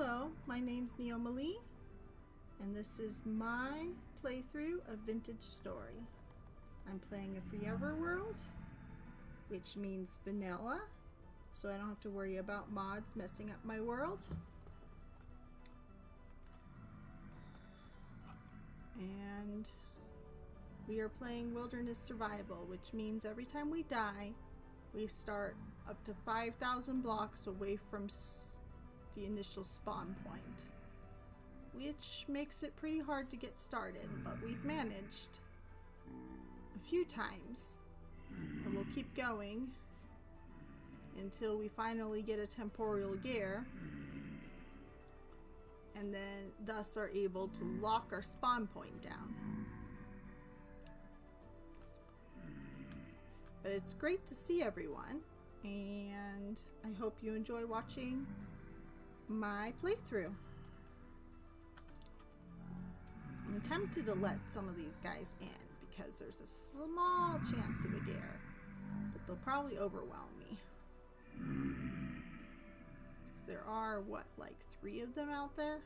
Hello, my name's Neoma Lee, and this is my playthrough of Vintage Story. I'm playing a forever world, which means vanilla, so I don't have to worry about mods messing up my world. And we are playing wilderness survival, which means every time we die, we start up to 5,000 blocks away from the initial spawn point, which makes it pretty hard to get started, but we've managed a few times, and we'll keep going until we finally get a temporal gear, and then thus are able to lock our spawn point down. But it's great to see everyone, and I hope you enjoy watching my playthrough. I'm tempted to let some of these guys in because there's a small chance of a gear, but they'll probably overwhelm me. There are, what, like 3 of them out there?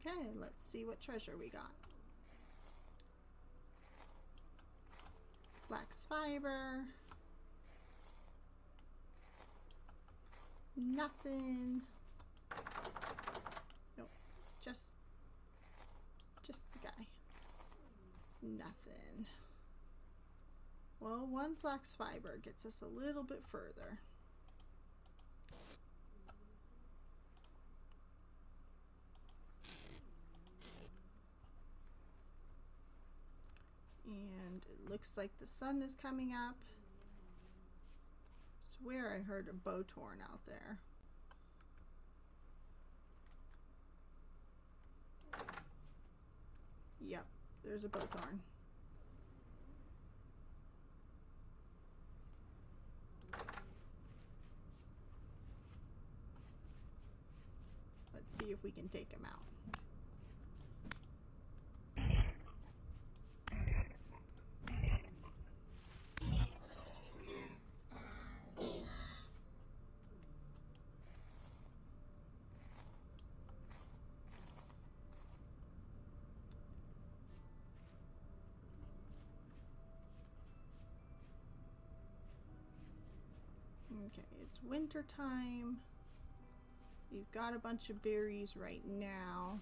Okay, let's see what treasure we got. Flax fiber. Nothing. Nope. Just the guy. Nothing. Well, 1 flax fiber gets us a little bit further. And it looks like the sun is coming up. I swear I heard a bowtorn out there. Yep, there's a bowtorn. Let's see if we can take him out. Okay, it's winter time. We've got a bunch of berries right now.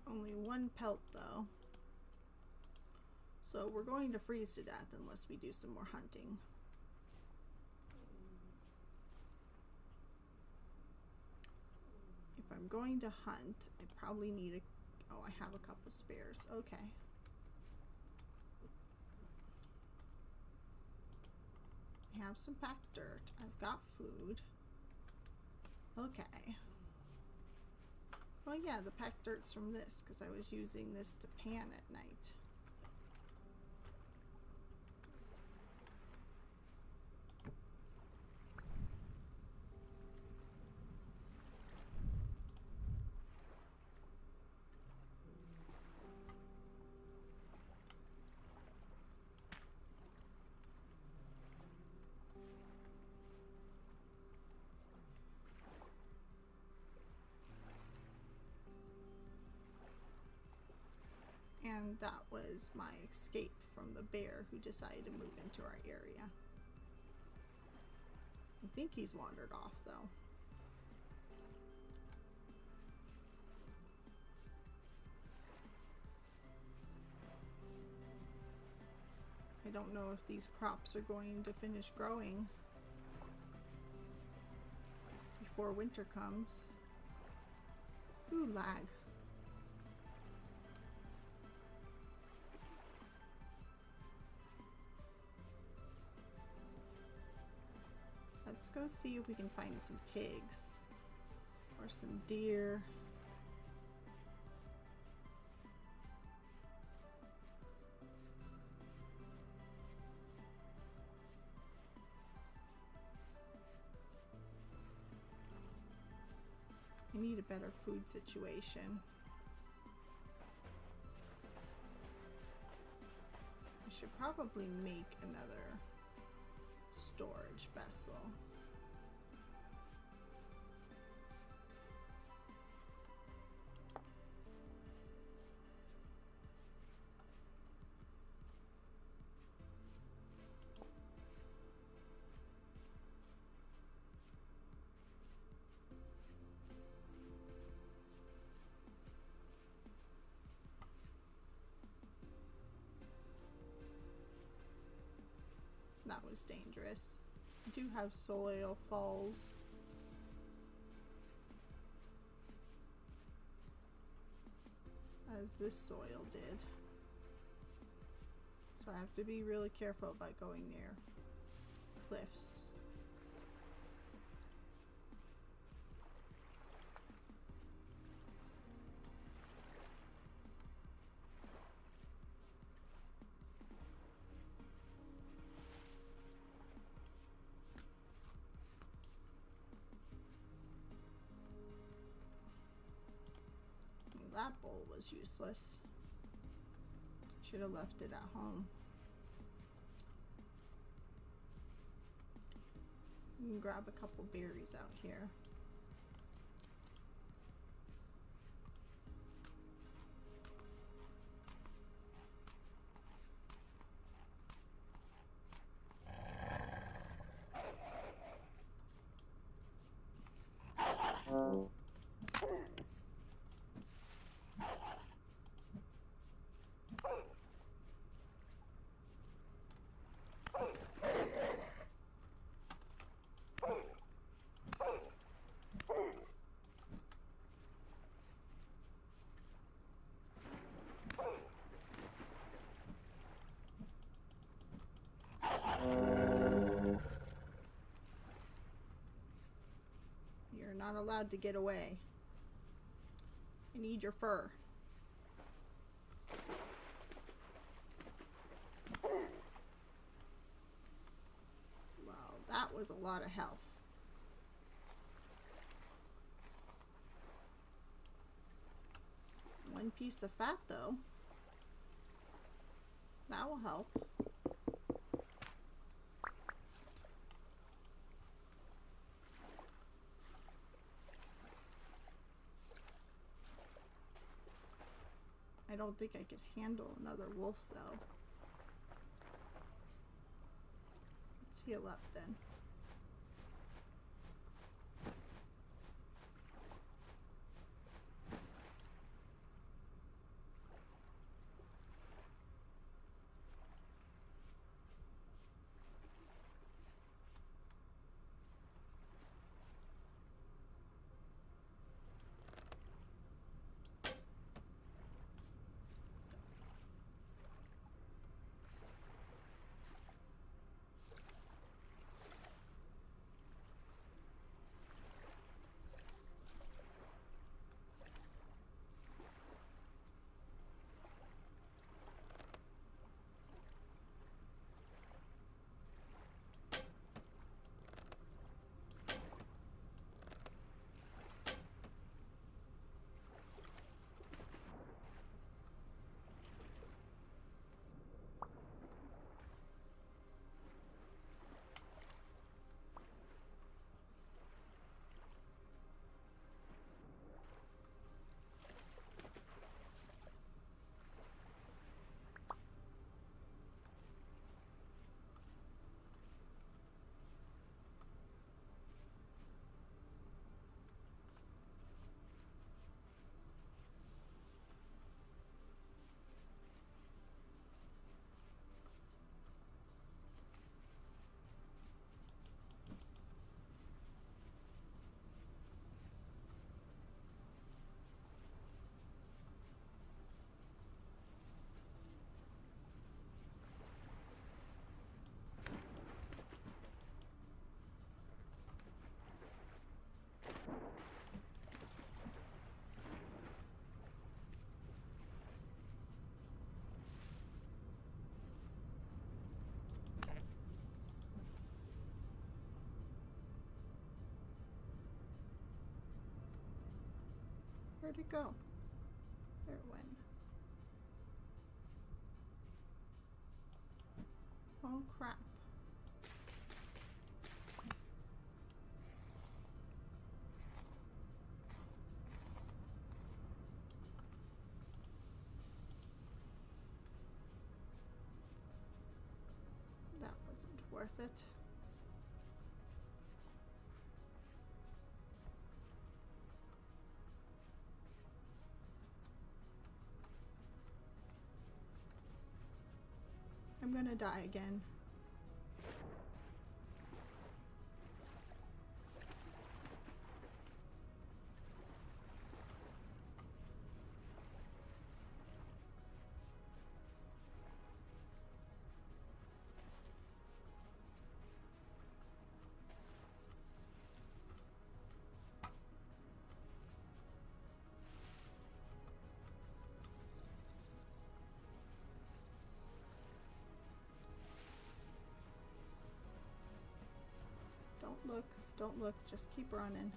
Only 1 pelt though. So we're going to freeze to death unless we do some more hunting. If I'm going to hunt, I probably need a... Oh, I have a couple spares. Okay. I have some packed dirt. I've got food. Okay. Well, yeah, the packed dirt's from this because I was using this to pan at night. And that was my escape from the bear who decided to move into our area. I think he's wandered off though. I don't know if these crops are going to finish growing before winter comes. Ooh, lag. Let's go see if we can find some pigs or some deer. I need a better food situation. I should probably make another storage vessel. That was dangerous. I do have soil falls. As this soil did. So I have to be really careful about going near cliffs. That bowl was useless. Should have left it at home. You can grab a couple berries out here. You're not allowed to get away. I need your fur. Wow, that was a lot of health. One piece of fat though. That will help. I don't think I could handle another wolf though. Let's heal up then. Where'd it go? There it went. Oh crap. That wasn't worth it. I'm gonna die again. Don't look, just keep running.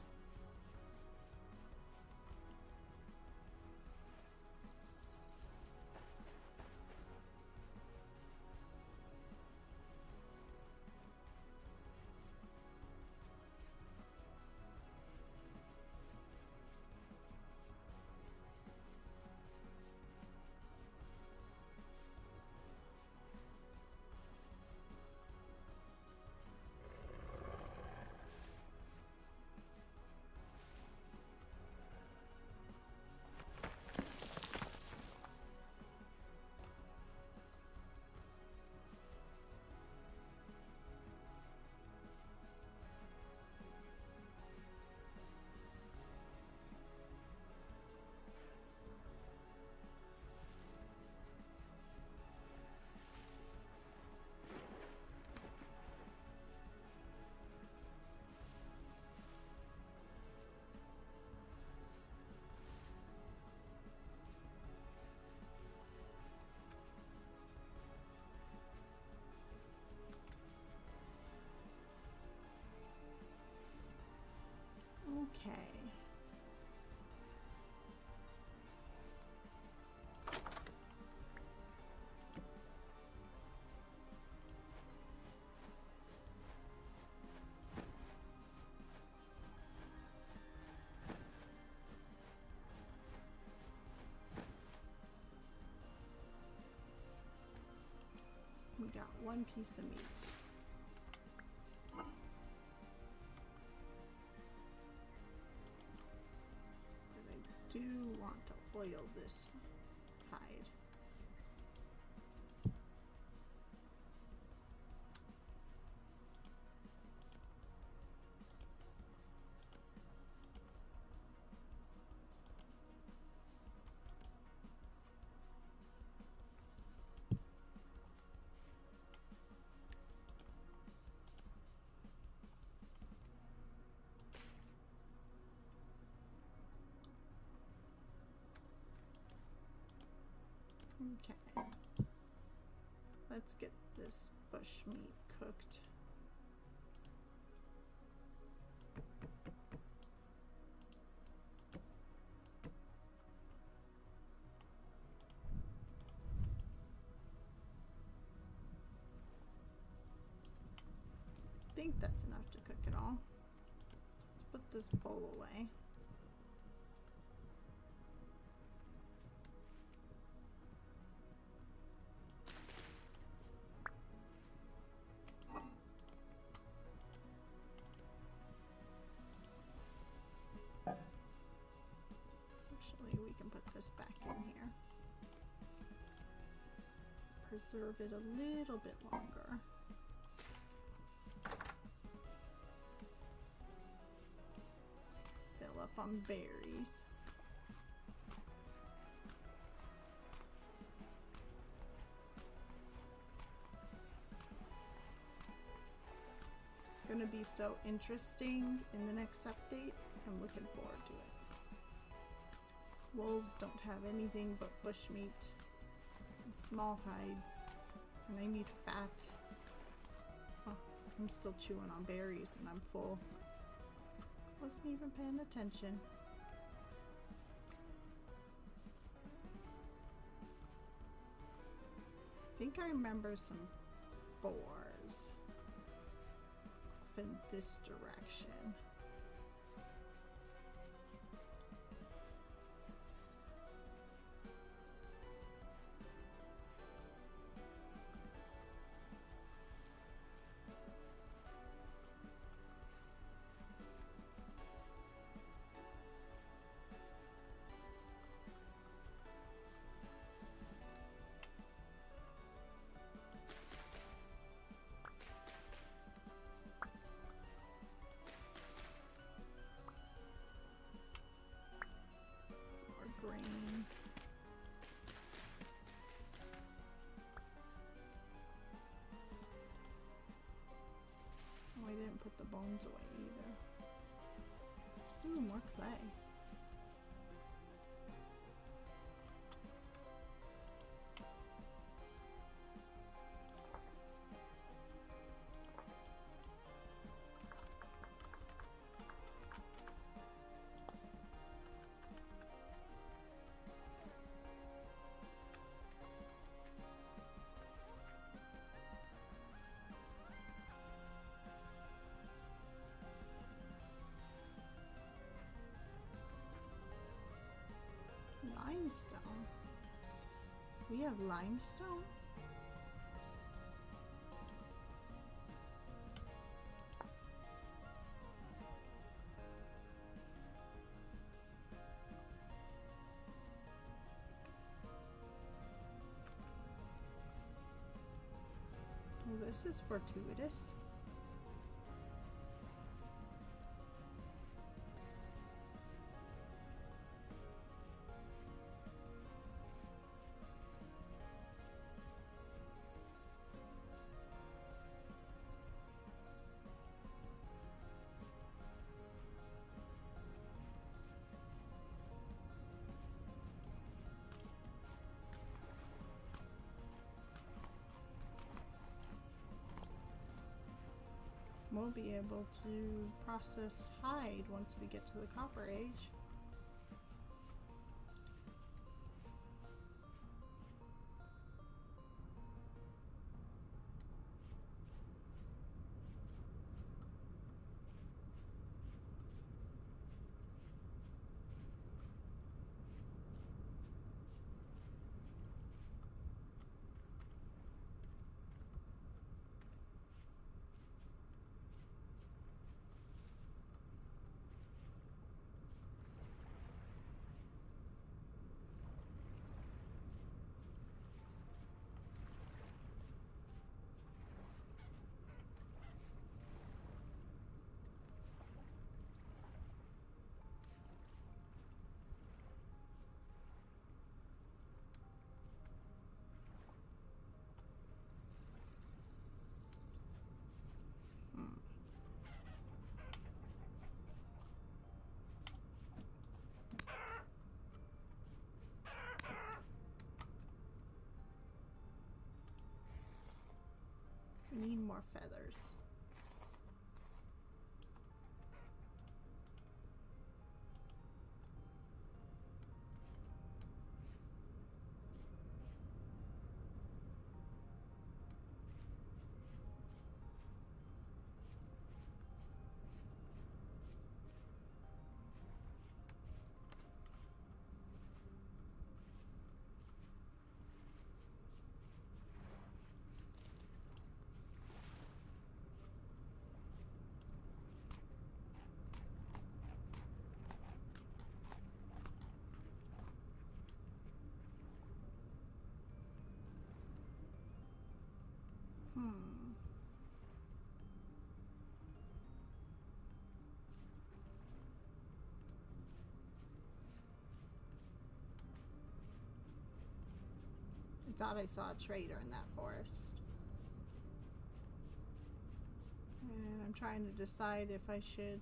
Okay. We got one piece of meat. Do want to oil this hide. Okay, let's get this bush meat cooked. I think that's enough to cook it all. Let's put this bowl away. Actually, we can put this back in here. Preserve it a little bit longer. Fill up on berries. It's going to be so interesting in the next update. I'm looking forward to it. Wolves don't have anything but bushmeat and small hides, and I need fat. Oh, I'm still chewing on berries and I'm full. Wasn't even paying attention. think I remember some boars off in this direction. Grain. Oh, I didn't put the bones away either. Ooh, more clay. Limestone. We have limestone? Well, this is fortuitous. We'll be able to process hide once we get to the Copper Age. We need more feathers. I thought I saw a trader in that forest. And I'm trying to decide if I should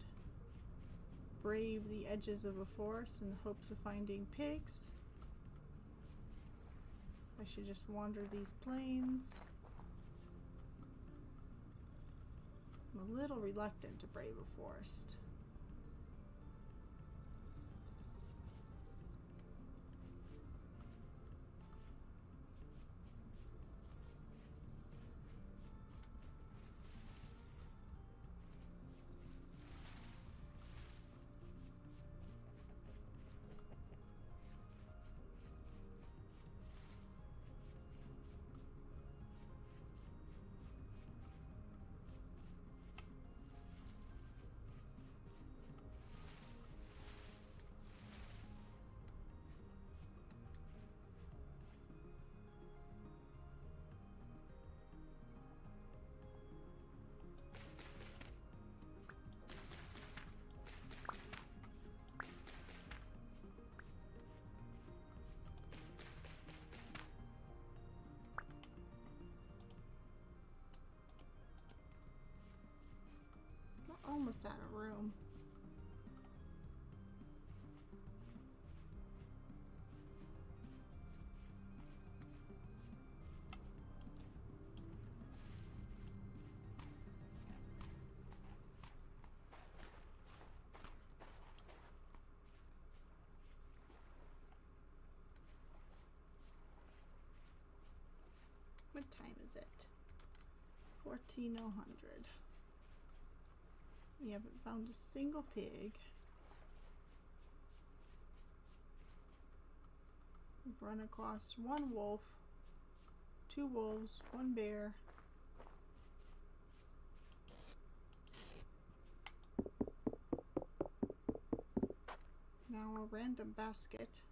brave the edges of a forest in the hopes of finding pigs. I should just wander these plains. I'm a little reluctant to brave a forest. almost out of room. What time is it? 14:00. We haven't found a single pig. We've run across one wolf, 2 wolves, 1 bear. Now a random basket.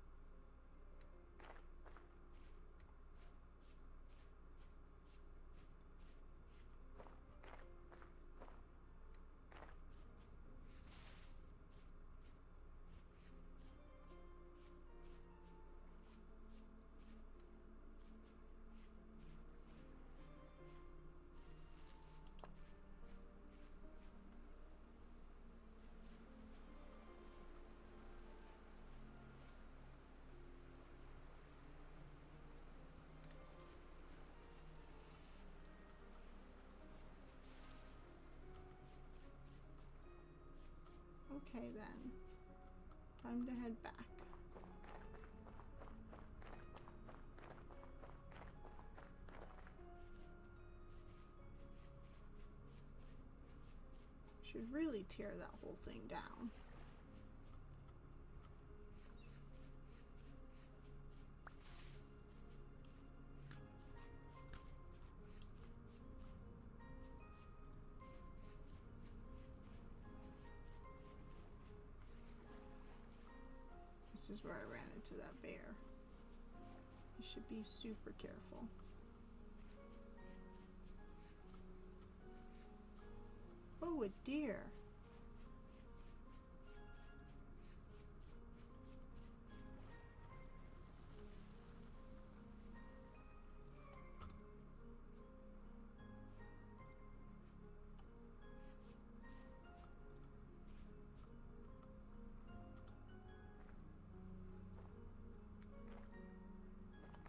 Okay then, time to head back. Should really tear that whole thing down. This is where I ran into that bear. You should be super careful. Oh, a deer.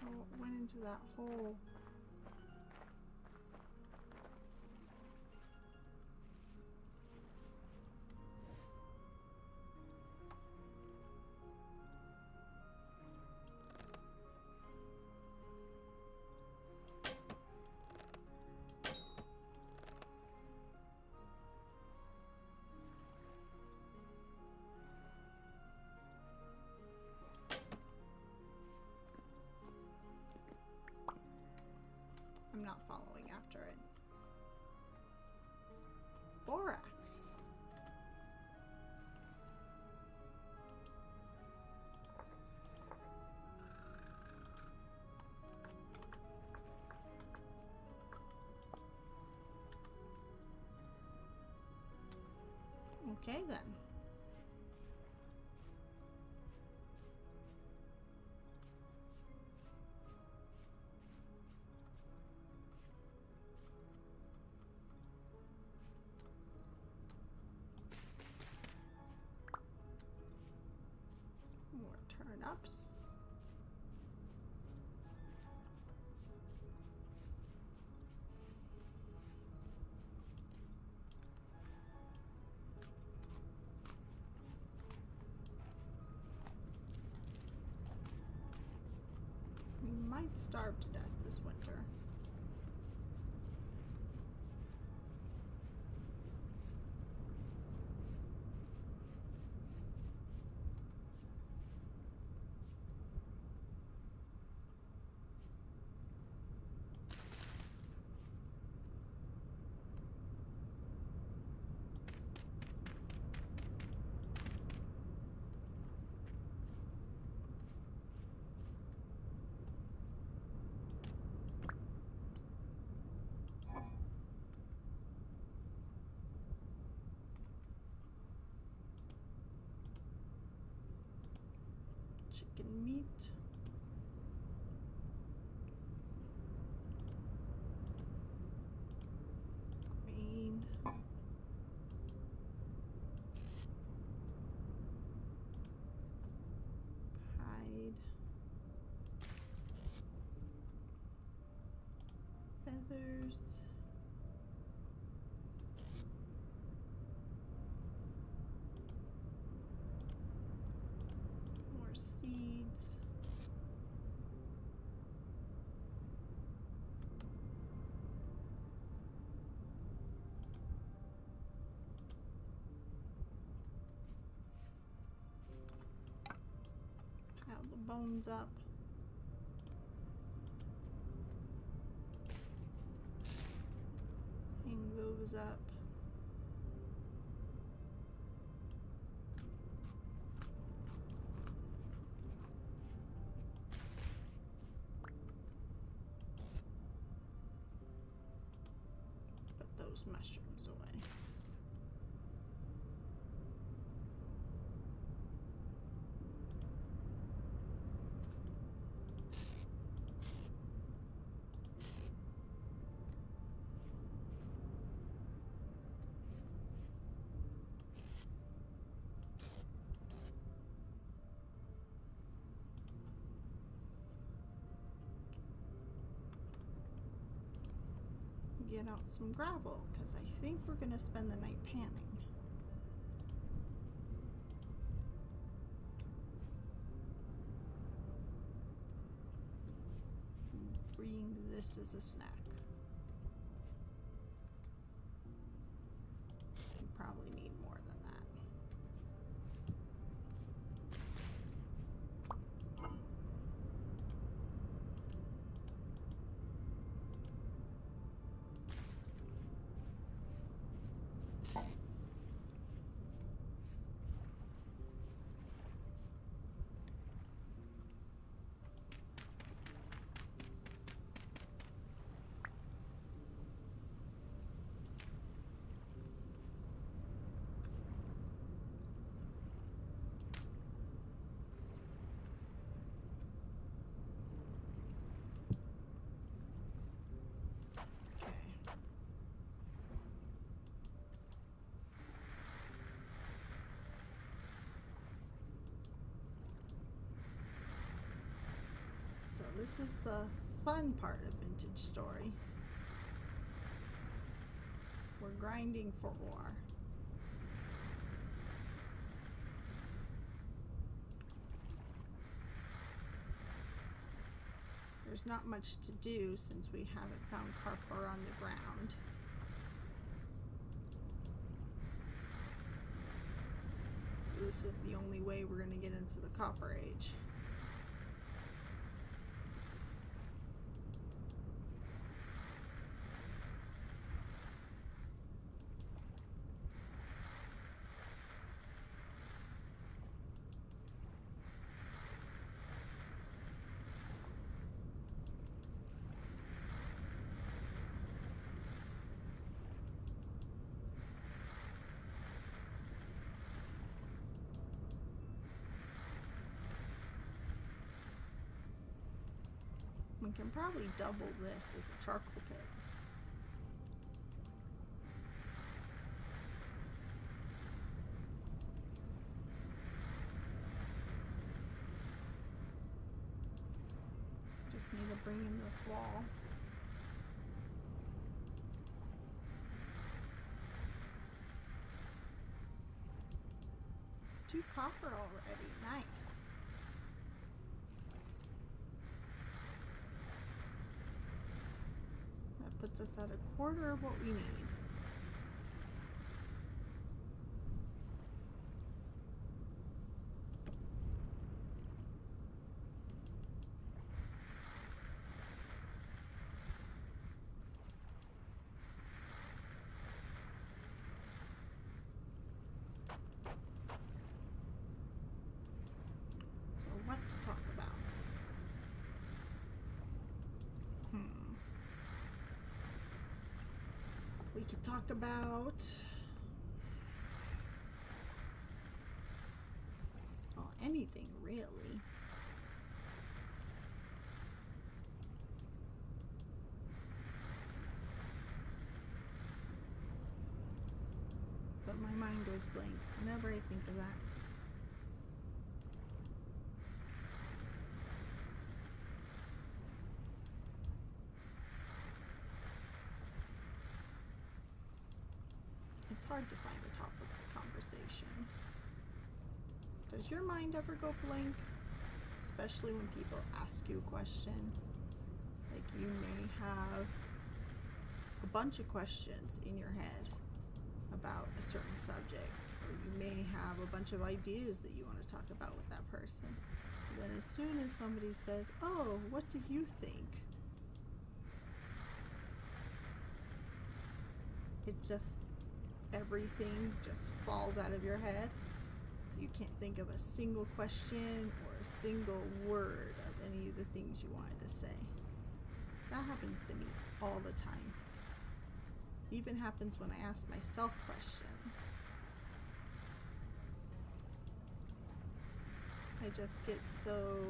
Oh, it went into that hole. I'm not following after it. Borax. Okay then. More turnips. We might starve to death this winter. Chicken meat. Grain. feathers. More seeds. Pile the bones up. Hang those up. Put those mushrooms away. Get out some gravel, because I think we're going to spend the night panning. Bring this as a snack. We probably need more than that. This is the fun part of Vintage Story. We're grinding for ore. There's not much to do since we haven't found copper on the ground. This is the only way we're going to get into the Copper Age. We can probably double this as a charcoal pit. Just need to bring in this wall. Two copper already, nice. Puts us at a quarter of what we need. So what to talk about? We could talk about anything really. But my mind goes blank whenever I think of that. hard to find a topic of conversation. Does your mind ever go blank? Especially when people ask you a question. Like, you may have a bunch of questions in your head about a certain subject, or you may have a bunch of ideas that you want to talk about with that person. And then as soon as somebody says, "Oh, what do you think?" Everything just falls out of your head. You can't think of a single question or a single word of any of the things you wanted to say. That happens to me all the time. It even happens when I ask myself questions. I just get so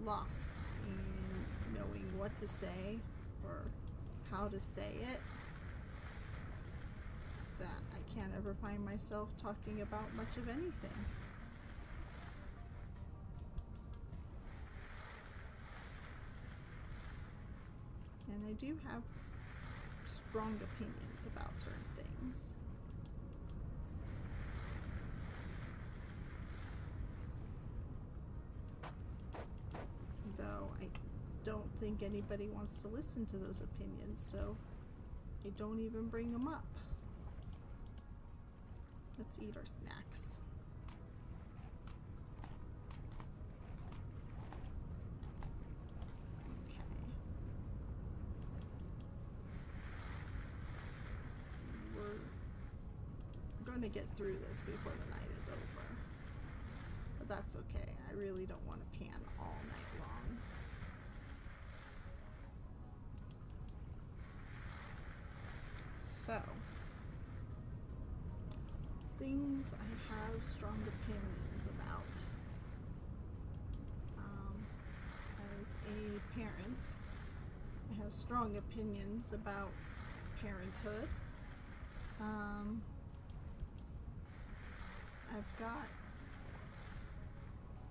lost in knowing what to say or how to say it that I can't ever find myself talking about much of anything. And I do have strong opinions about certain things. Though I don't think anybody wants to listen to those opinions, so I don't even bring them up. Let's eat our snacks. Okay. We're going to get through this before the night is over. But that's okay. I really don't want to pan all night long. So, things I have strong opinions about. As a parent, I have strong opinions about parenthood. I've got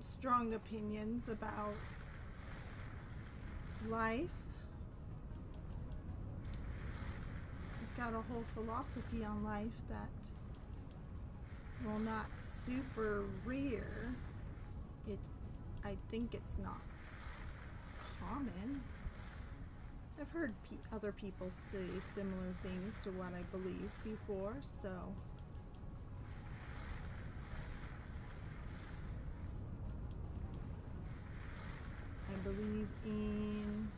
strong opinions about life. I've got a whole philosophy on life that, while not super rare, I think it's not common. I've heard other people say similar things to what I believe before, so I believe in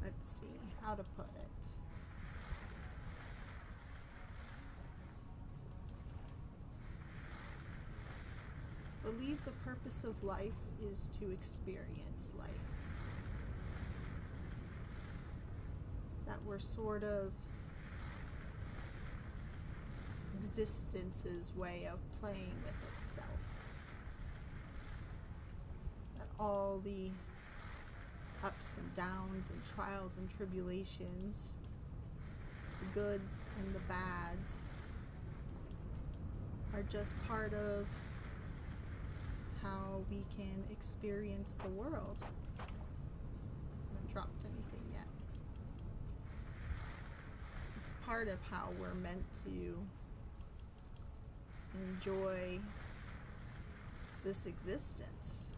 let's see how to put it. Believe the purpose of life is to experience life. That we're sort of existence's way of playing with itself. That all the ups and downs and trials and tribulations, the goods and the bads, are just part of how we can experience the world. I haven't dropped anything yet. It's part of how we're meant to enjoy this existence.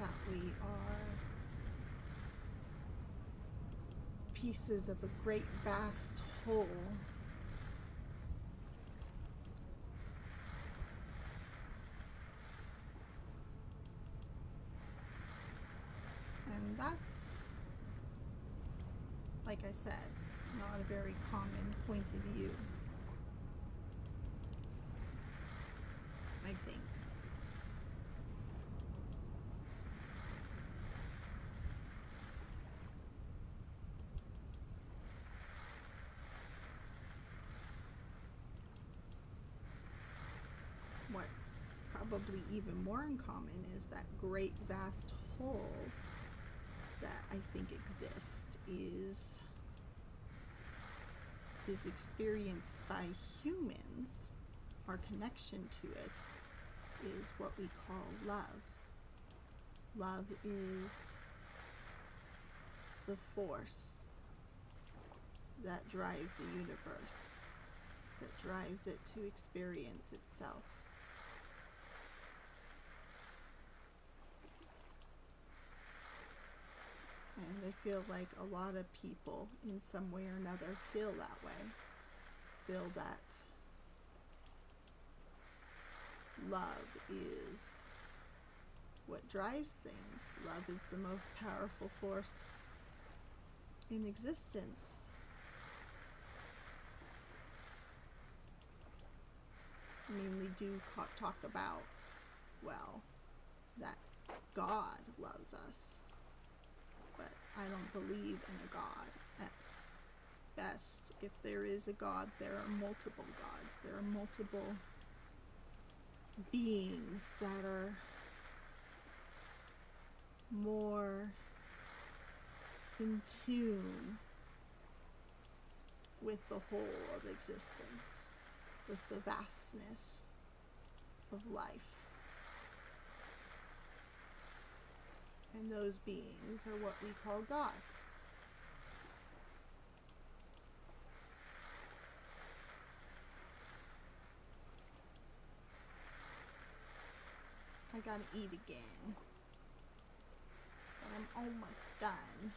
That we are pieces of a great vast whole. And that's, like I said, not a very common point of view, I think. What's probably even more uncommon is that great vast whole that I think exists is experienced by humans, our connection to it, what we call love. Love is the force that drives the universe, that drives it to experience itself. And I feel like a lot of people in some way or another feel that way. Feel that love is what drives things. Love is the most powerful force in existence. I mean, they do talk about, well, that God loves us. But I don't believe in a God. At best, if there is a God, there are multiple gods. There are multiple beings that are more in tune with the whole of existence, with the vastness of life. And those beings are what we call gods. I gotta eat again. But I'm almost done.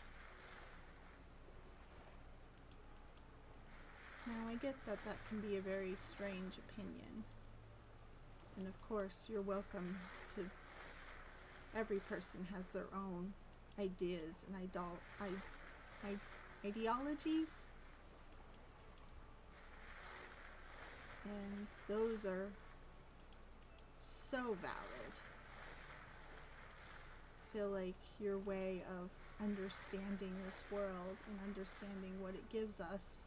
Now I get that that can be a very strange opinion. And of course, you're welcome to. Every person has their own ideas and ideologies. And those are so valid. I feel like your way of understanding this world and understanding what it gives us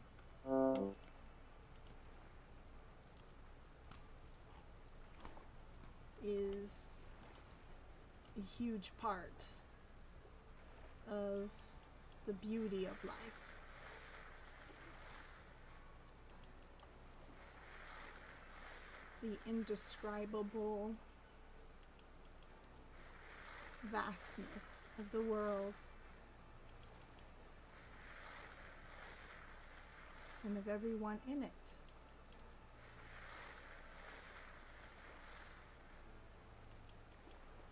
is a huge part of the beauty of life. The indescribable vastness of the world and of everyone in it.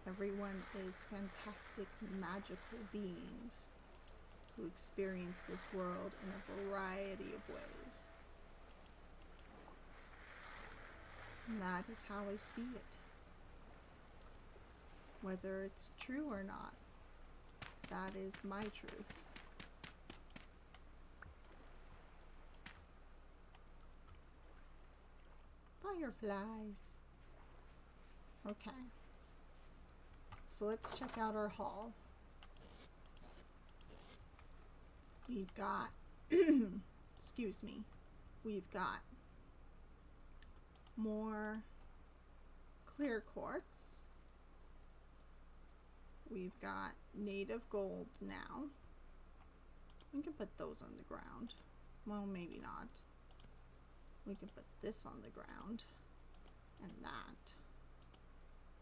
Everyone is fantastic, magical beings who experience this world in a variety of ways. And that is how I see it. Whether it's true or not, that is my truth. Fireflies. Okay. So let's check out our haul. We've got, excuse me, we've got more clear quartz. We've got native gold now. We can put those on the ground. Well, maybe not. We can put this on the ground and that.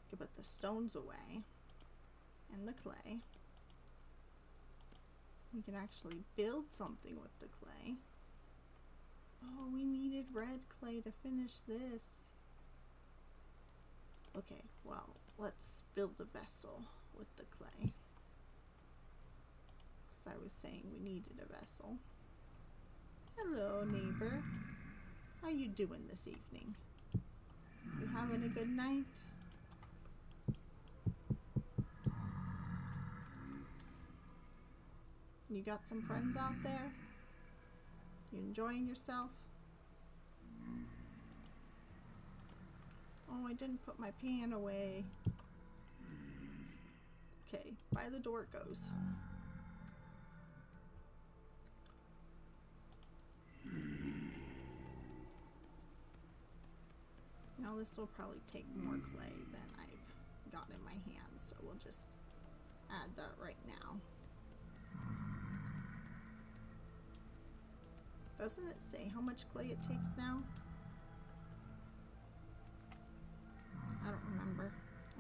We can put the stones away and the clay. We can actually build something with the clay. Oh, we needed red clay to finish this. Okay, well, let's build a vessel with the clay. Because I was saying we needed a vessel. Hello, neighbor. How you doing this evening? You having a good night? You got some friends out there? You enjoying yourself? Oh, I didn't put my pan away. Okay, by the door it goes. Now this will probably take more clay than I've got in my hand, so we'll just add that right now. Doesn't it say how much clay it takes now? I don't remember.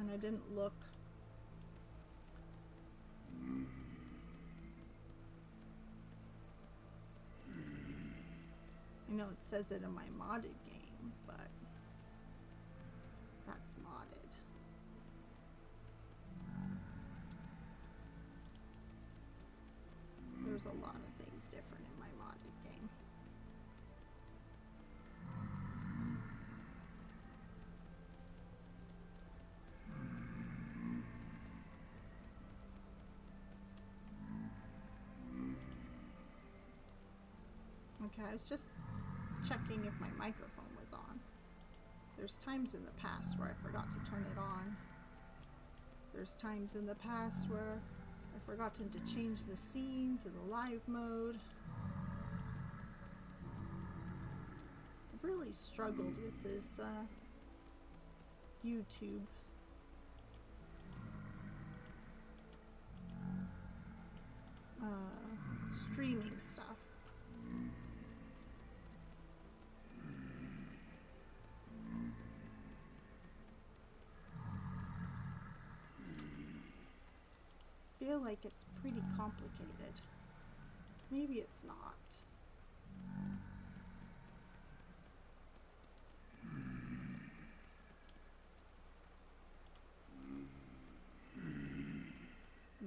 And I didn't look. I know it says it in my modded game, but that's modded. There's a lot of things different in my modded game. Okay, I was just checking if my microphone was on. There's times in the past where I forgot to turn it on. There's times in the past where I forgot to change the scene to the live mode. I've really struggled with this YouTube. Streaming stuff. I feel like it's pretty complicated. Maybe it's not.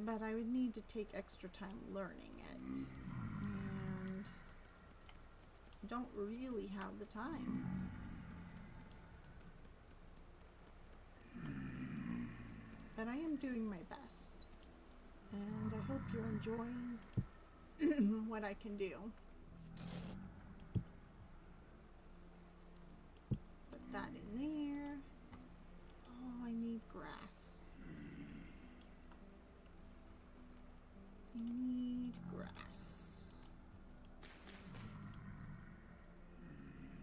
But I would need to take extra time learning it. And I don't really have the time. But I am doing my best. And I hope you're enjoying what I can do. Put that in there. Oh, I need grass. I need grass.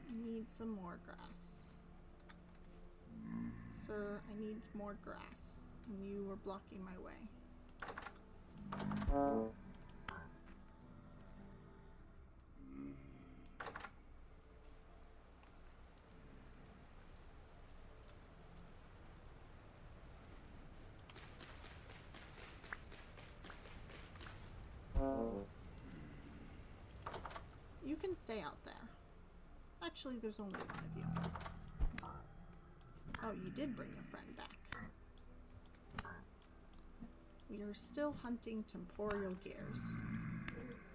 I need some more grass. Sir, I need more grass. And you were blocking my way. You can stay out there. Actually, there's only one of you. Oh, you did bring a friend back. We are still hunting temporal gears.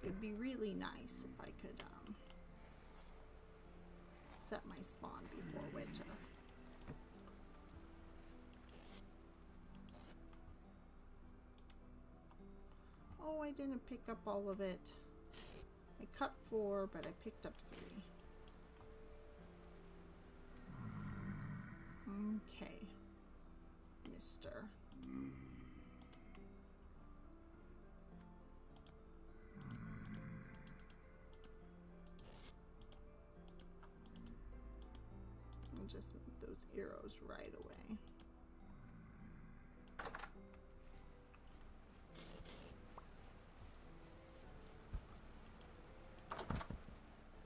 It'd be really nice if I could set my spawn before winter. Oh, I didn't pick up all of it. I cut 4, but I picked up 3. Okay, mister. I'll just make those arrows right away.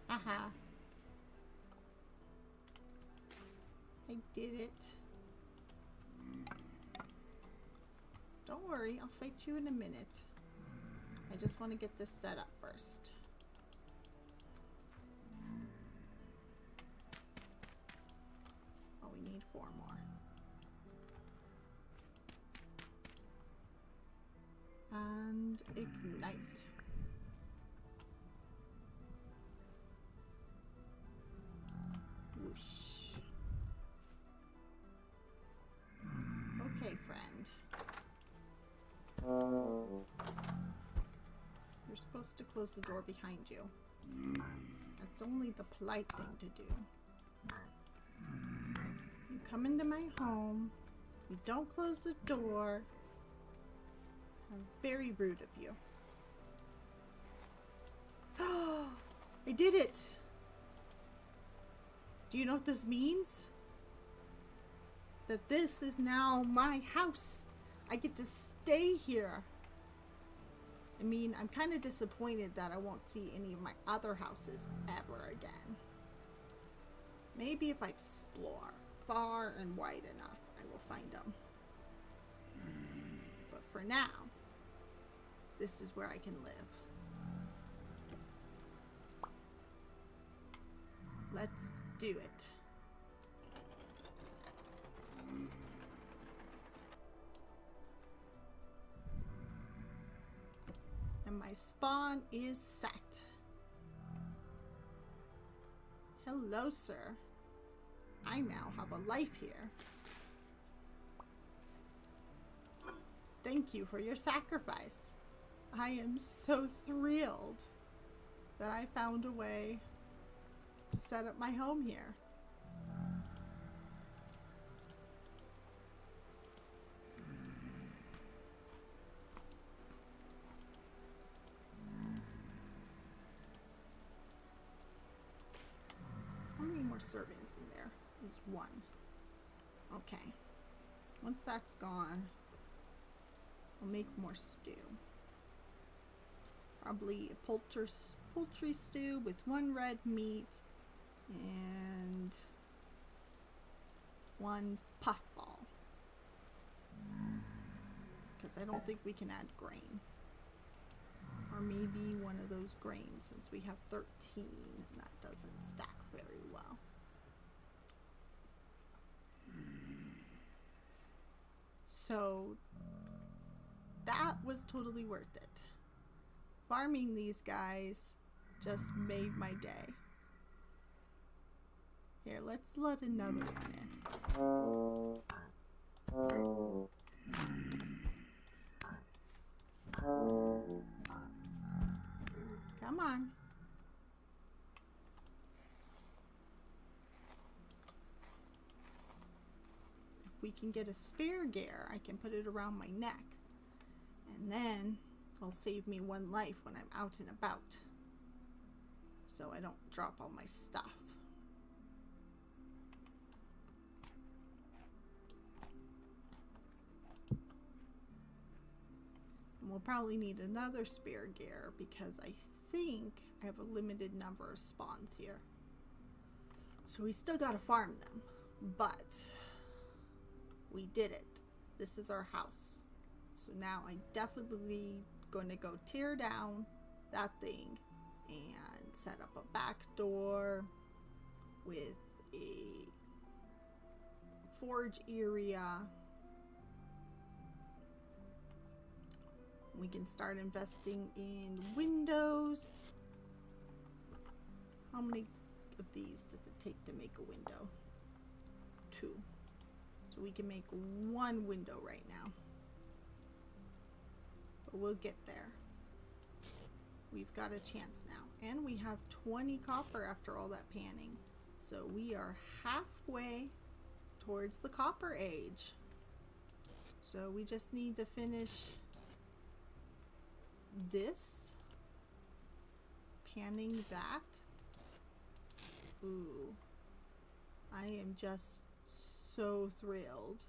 Aha. I did it. Don't worry, I'll fight you in a minute. I just want to get this set up first. Oh, we need 4 more. And ignite. Whoosh. Okay, friend. You're supposed to close the door behind you. That's only the polite thing to do. You come into my home, you don't close the door. I'm very rude of you. I did it! Do you know what this means? That this is now my house. I get to stay here. I mean, I'm kind of disappointed that I won't see any of my other houses ever again. Maybe if I explore far and wide enough, I will find them. now, this is where I can live. Let's do it. And my spawn is set. Hello, sir. I now have a life here. Thank you for your sacrifice. I am so thrilled that I found a way to set up my home here. How many more servings in there? There's one. Okay. Once that's gone, I'll make more stew. Probably a poultry stew with one red meat and one puffball. Because I don't think we can add grain. Or maybe one of those grains, since we have 13 and that doesn't stack very well. So that was totally worth it. Farming these guys just made my day. Here, let's let another one in. Come on. If we can get a spare gear, I can put it around my neck. And then it'll save me one life when I'm out and about. So I don't drop all my stuff. And we'll probably need another spare gear because I think I have a limited number of spawns here. So we still gotta farm them, but we did it. This is our house. So now I'm definitely going to go tear down that thing and set up a back door with a forge area. We can start investing in windows. How many of these does it take to make a window? 2. So we can make one window right now. But we'll get there. We've got a chance now. And we have 20 copper after all that panning. So we are halfway towards the copper age. So we just need to finish this. Panning that. Ooh. I am just so thrilled.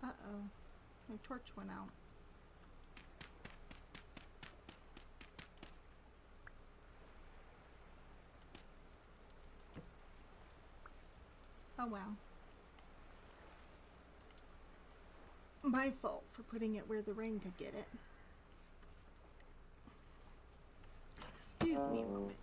Uh-oh. My torch went out. Oh well. My fault for putting it where the rain could get it. Excuse me a moment.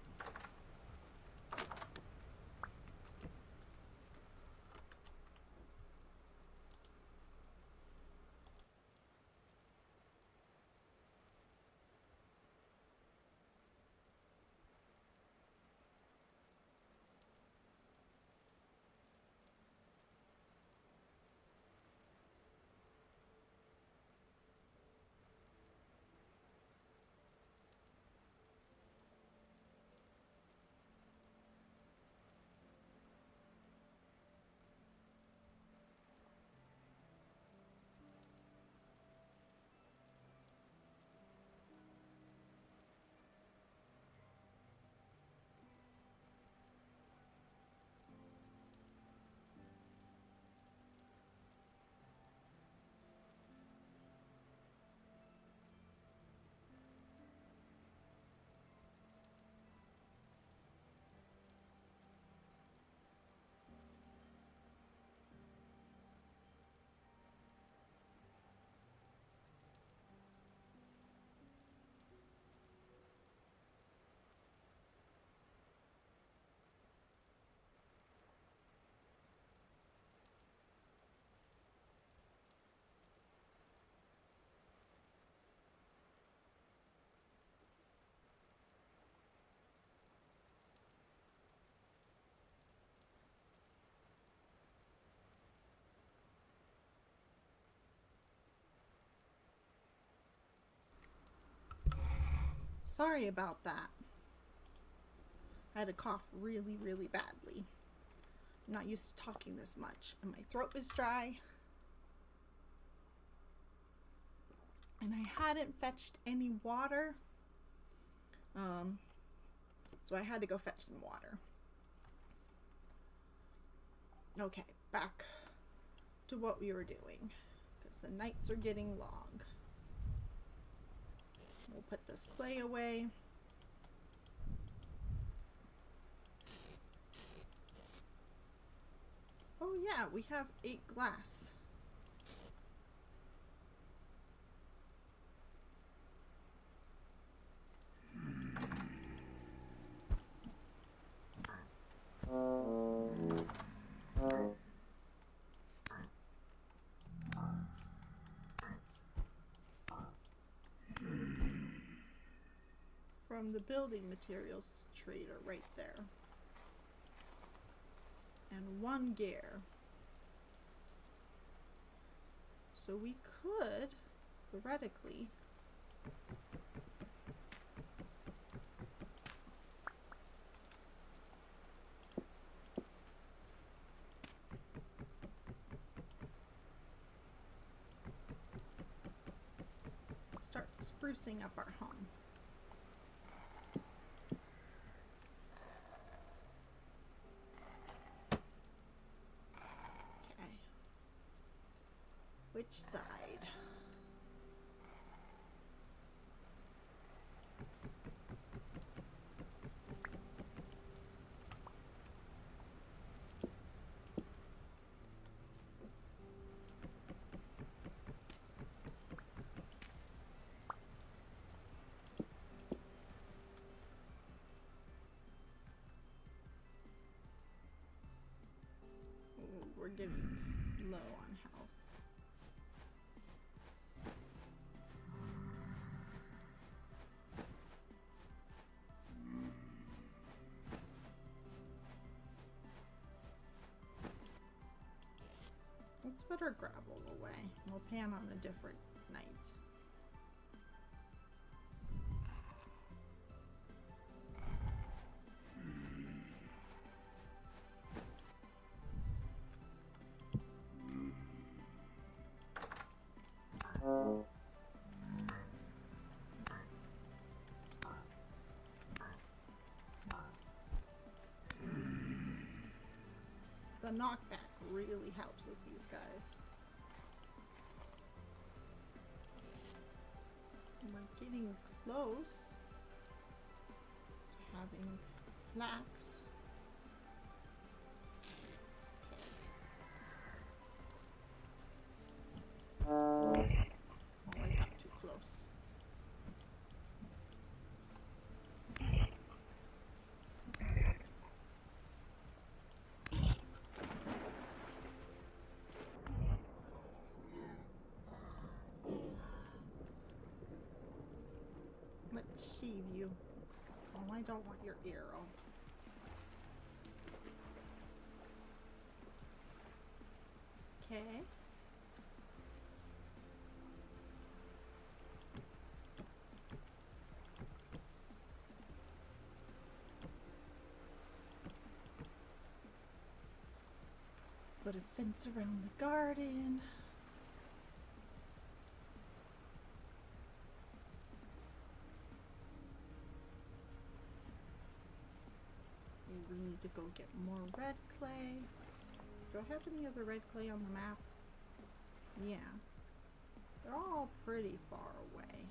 Sorry about that. I had a cough really, really badly. I'm not used to talking this much, and my throat was dry. And I hadn't fetched any water. So I had to go fetch some water. Okay, back to what we were doing, because the nights are getting long. We'll put this clay away. Oh yeah, we have 8 glass. From the building materials trader right there. And 1 gear. So we could, theoretically, start sprucing up our home. Which side? Ooh, we're getting low on health. Let's put our gravel away. We'll pan on a different night. The knockback really helps with these guys. We're getting close to having flax. Okay. Oh, I got too close. Let's sheave you. Oh, I don't want your arrow. Okay. Put a fence around the garden. We need to go get more red clay. Do I have any other red clay on the map? Yeah. They're all pretty far away.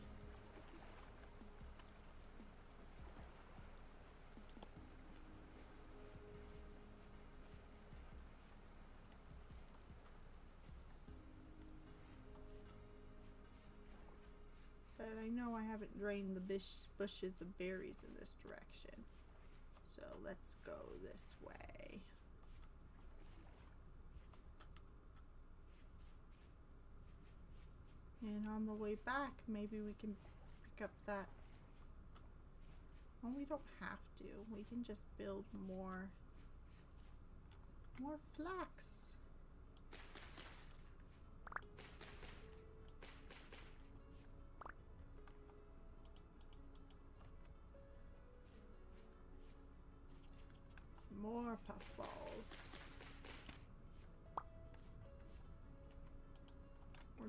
But I know I haven't drained the bushes of berries in this direction. So let's go this way. And on the way back, maybe we can pick up that. Well, we don't have to. We can just build more flax.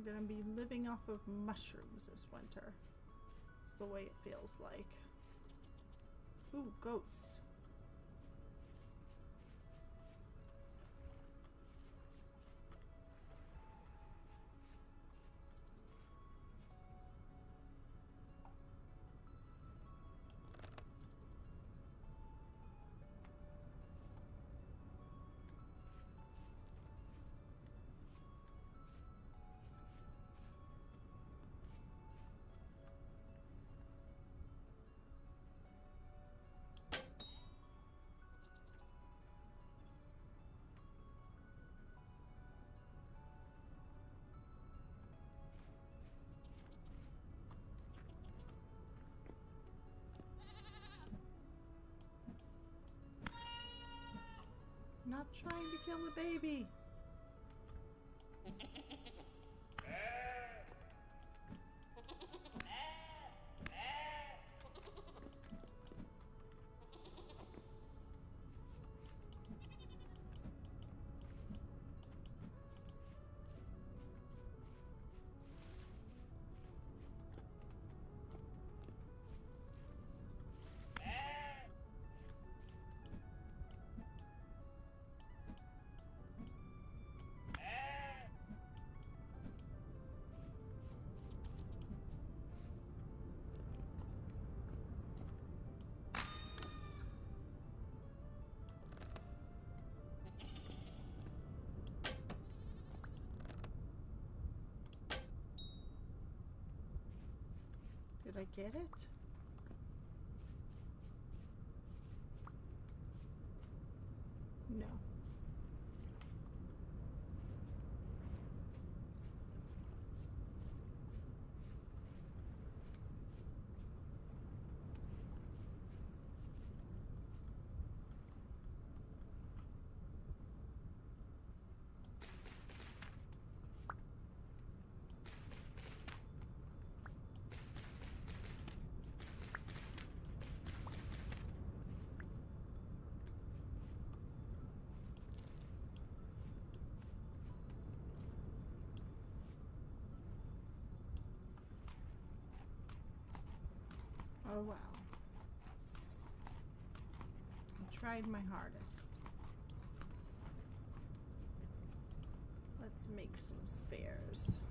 gonna be living off of mushrooms this winter. It's the way it feels like. Ooh, goats. Not trying to kill the baby. Did I get it? No. Oh wow. I tried my hardest. Let's make some spares.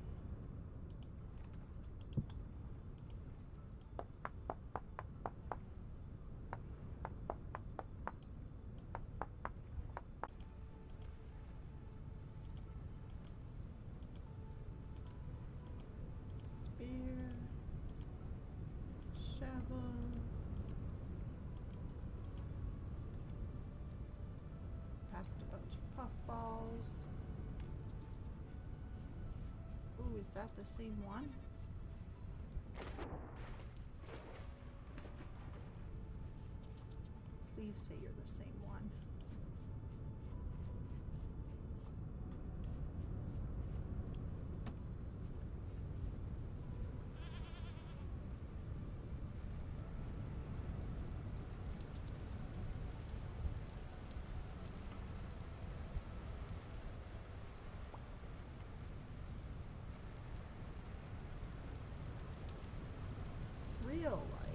Passed a bunch of puffballs. Ooh, is that the same one? Please say you're the same one. Real life.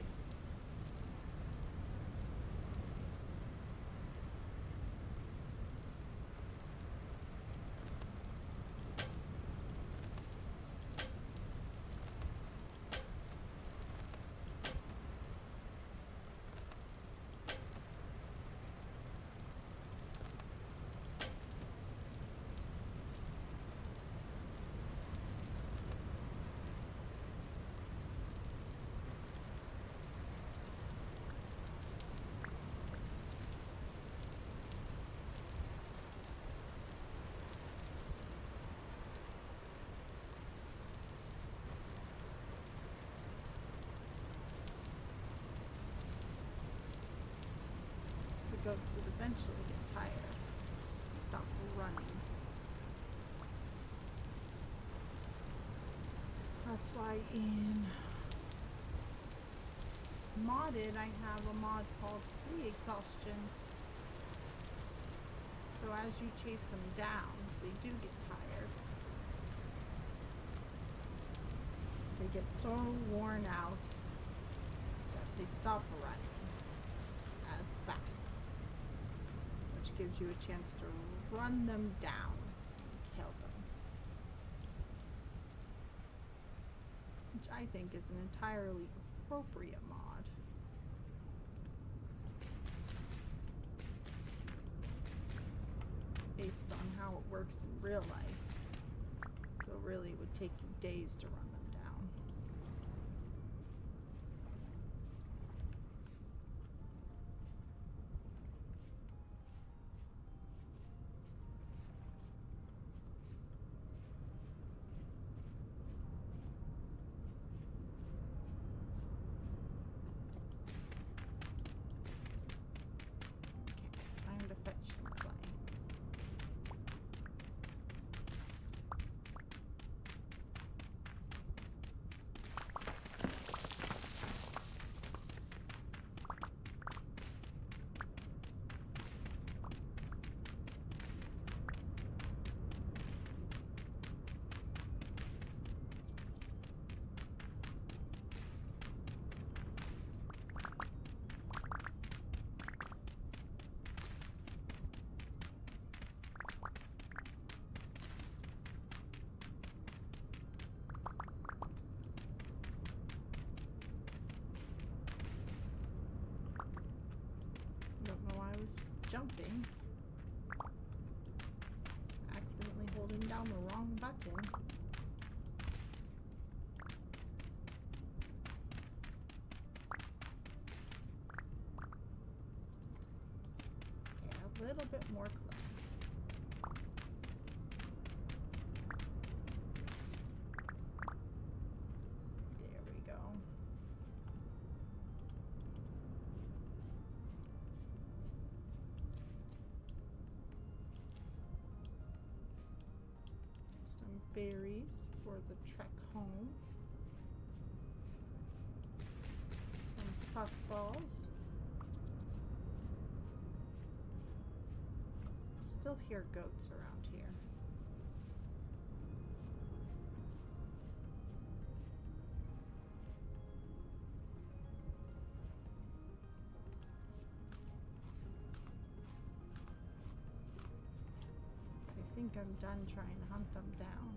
Goats would eventually get tired and stop running. That's why in modded I have a mod called Free Exhaustion. So as you chase them down, they do get tired. They get so worn out that they stop running as fast, which gives you a chance to run them down and kill them. Which I think is an entirely appropriate mod. Based on how it works in real life. So really it would take you days to run them down. Okay, time to fetch some clay. I was jumping. Was accidentally holding down the wrong button. Okay, a little bit more clay. There we go. Berries for the trek home. Some puffballs. Still hear goats around here. I think I'm done trying to hunt them down.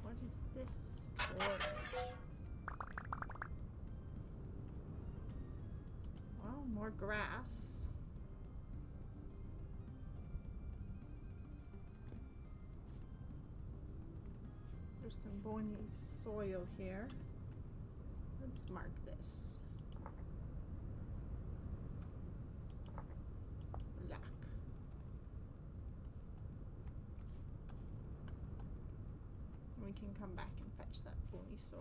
What is this? Forage. Well, more grass. There's some bony soil here. Let's mark this. Black. We can come back and fetch that bony soil.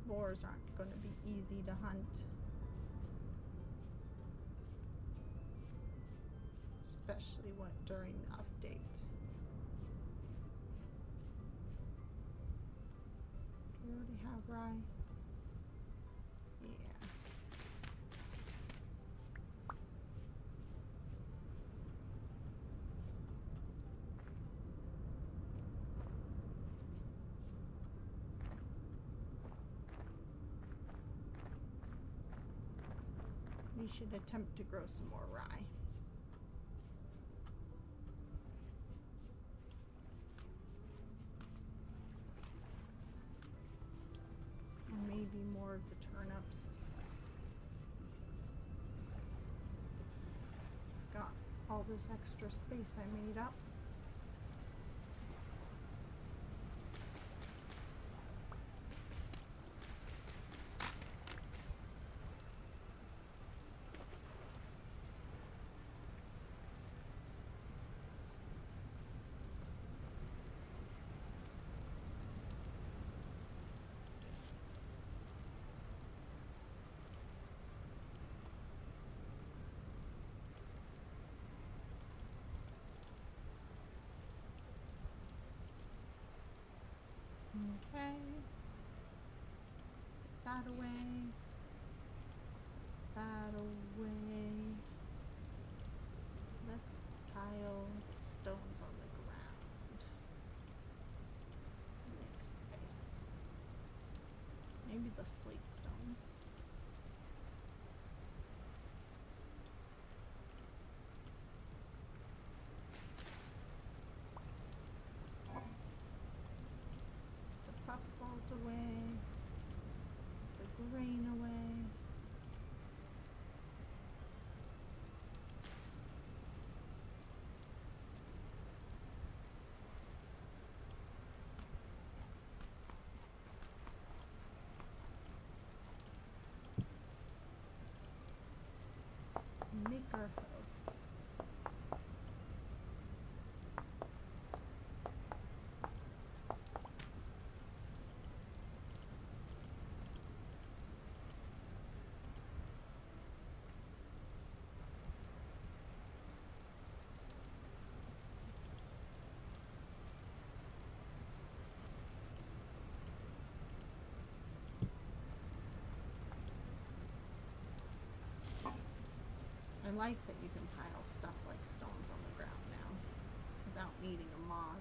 Boars aren't going to be easy to hunt. Especially during the update. Do we already have rye? Yeah. We should attempt to grow some more rye. And maybe more of the turnips. Got all this extra space I made up. Okay. Put that away. That away. Let's pile stones on the ground. Make space. Maybe the slate stones. The puffballs away. The grain away. Make our hoe. I like that you can pile stuff like stones on the ground now without needing a mod.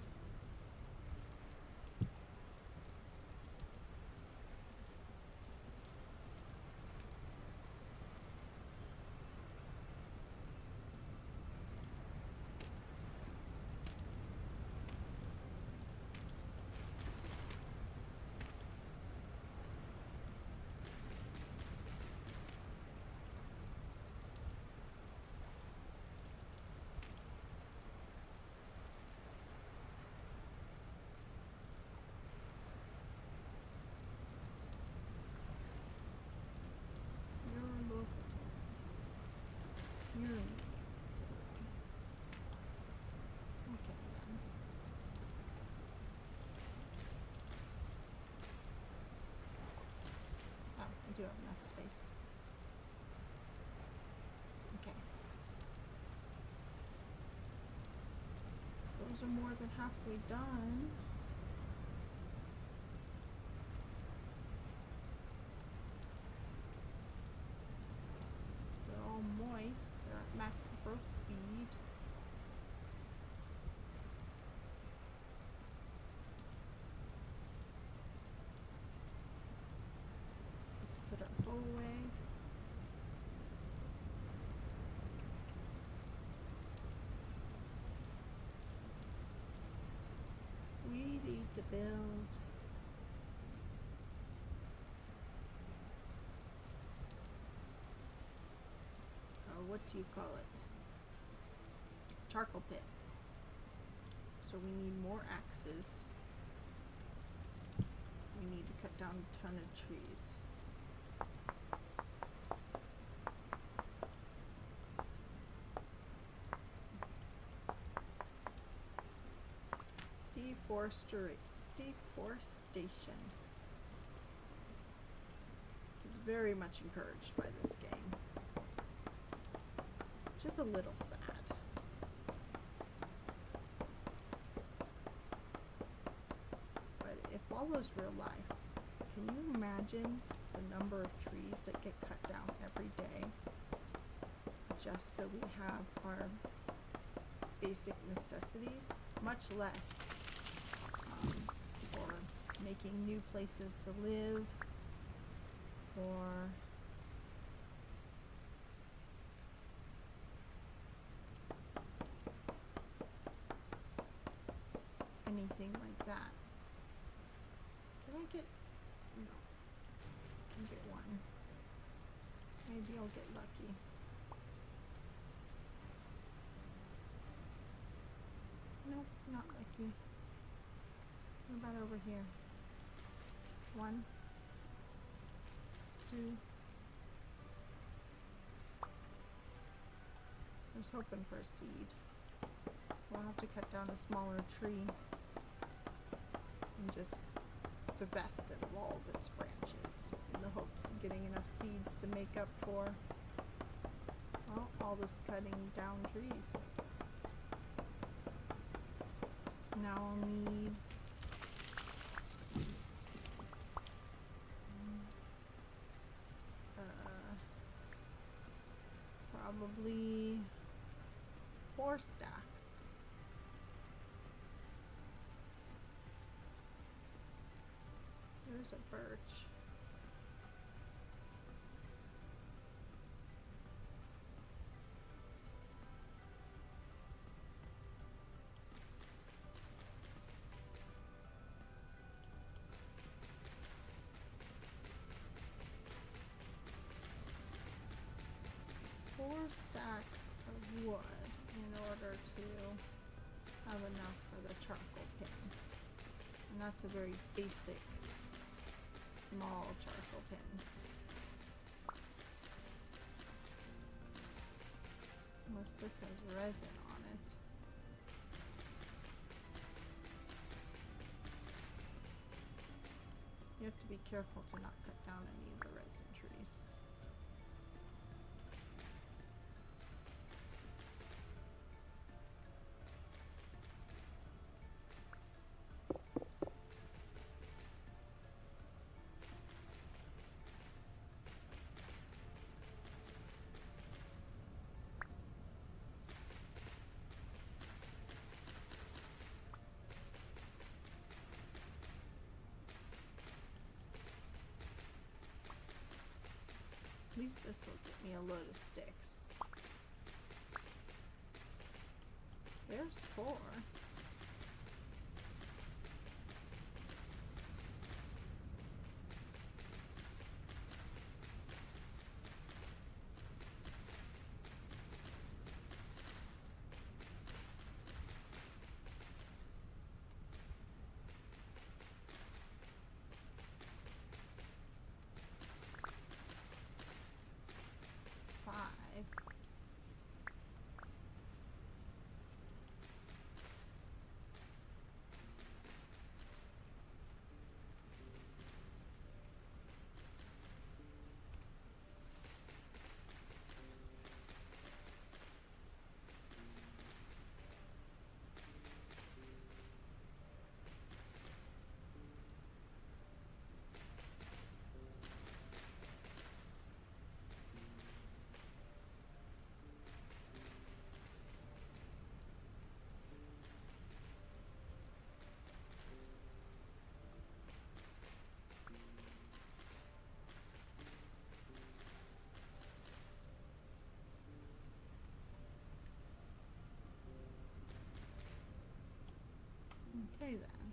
Okay then. Oh, I do have enough space. Okay. Those are more than halfway done. They're all moist. They're at max growth speed. Let's put our hoe away. We need to build what do you call it? Charcoal pit. So we need more axes. We need to cut down a ton of trees. Deforestation is very much encouraged by this game. Just a little sad. But it follows real life. Can you imagine the number of trees that get cut down every day just so we have our basic necessities? Much less for making new places to live or anything like that. Can I get... no. I can get one. Maybe I'll get lucky. Nope, not lucky. What about over here? 1, 2. I was hoping for a seed. We'll have to cut down a smaller tree and just divest it of all of its branches in the hopes of getting enough seeds to make up for, well, all this cutting down trees. Now I'll need There's a birch. Four stacks of wood in order to have enough for the charcoal pin. And that's a very basic, small charcoal pin. Unless this has resin on it. You have to be careful to not cut down any of the resin trees. At least this will get me a load of sticks. There's 4. 5. Okay then.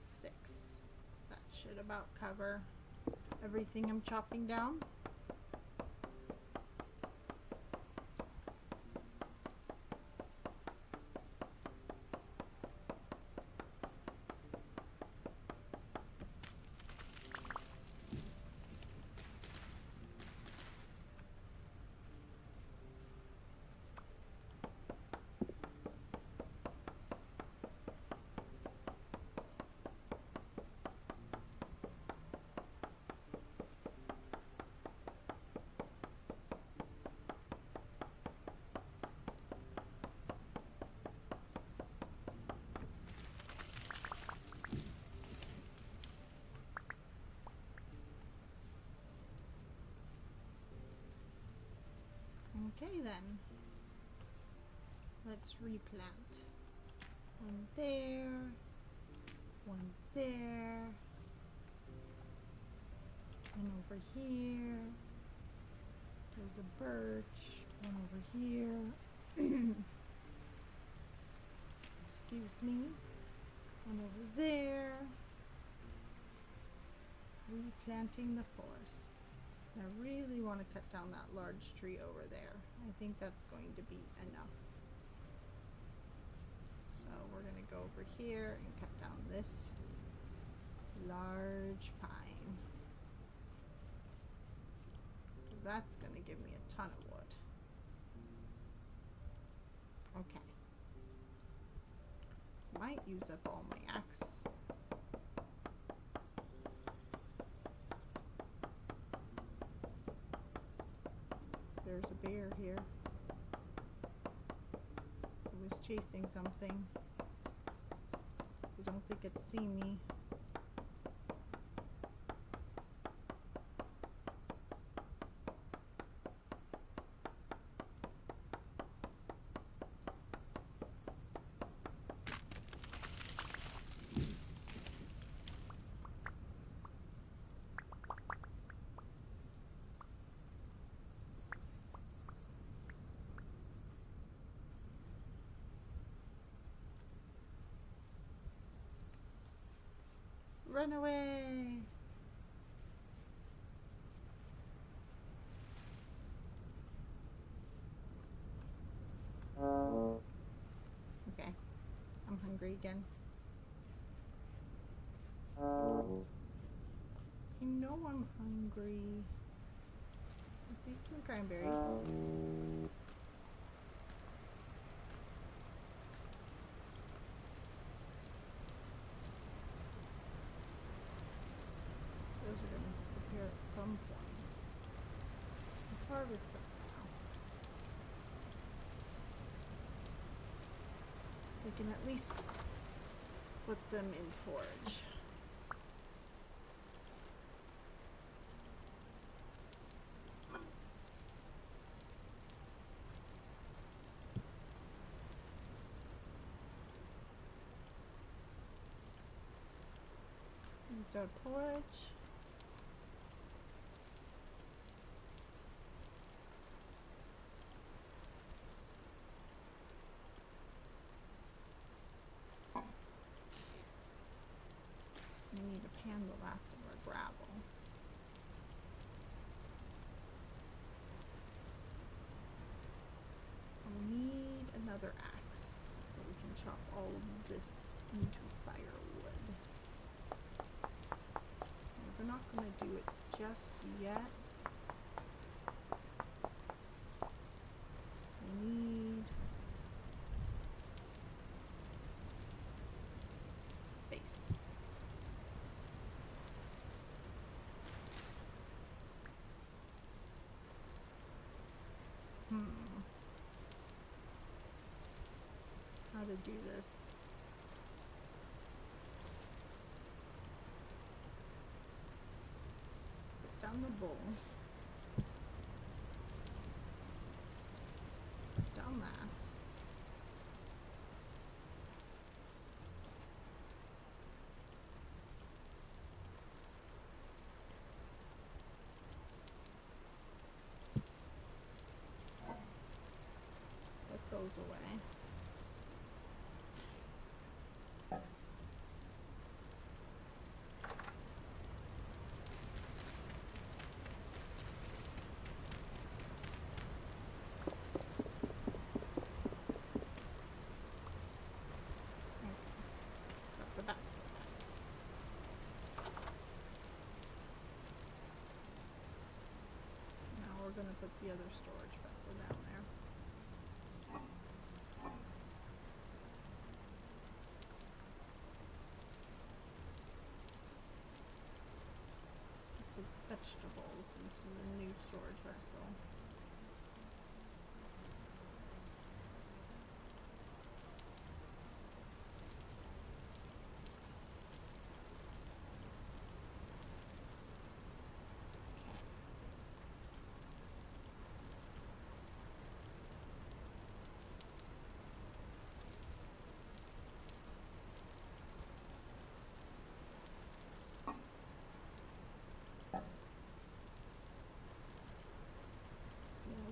6. That should about cover everything I'm chopping down. Okay then, let's replant. 1 there, 1 there, 1 over here, there's a birch, 1 over here, excuse me, 1 over there, replanting the forest. I really want to cut down that large tree over there. I think that's going to be enough. So we're going to go over here and cut down this large pine. Because that's going to give me a ton of wood. Okay. Might use up all my axe. There's a bear here. It was chasing something. I don't think it's seen me. Run away! Okay. I'm hungry again. You know I'm hungry. Let's eat some cranberries. Those are going to disappear at some point. Let's harvest them now. We can at least split them in forage. Dog porridge. We need to pan the last of our gravel. We need another axe so we can chop all of this into firewood. We're not going to do it just yet. We need space. How to do this? Put down the bowl. Put down that. Put those away. The basket back. Now we're going to put the other storage vessel down there. Put the vegetables into the new storage vessel.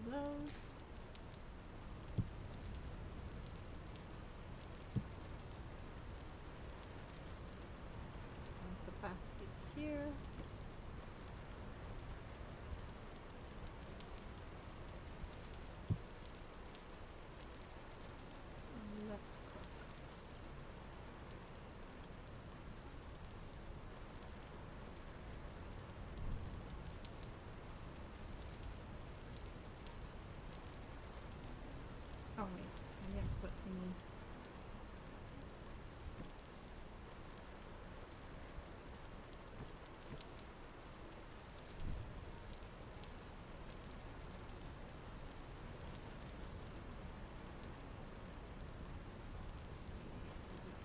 Those. Put the basket here. And let's cook. Oh wait, I didn't put any.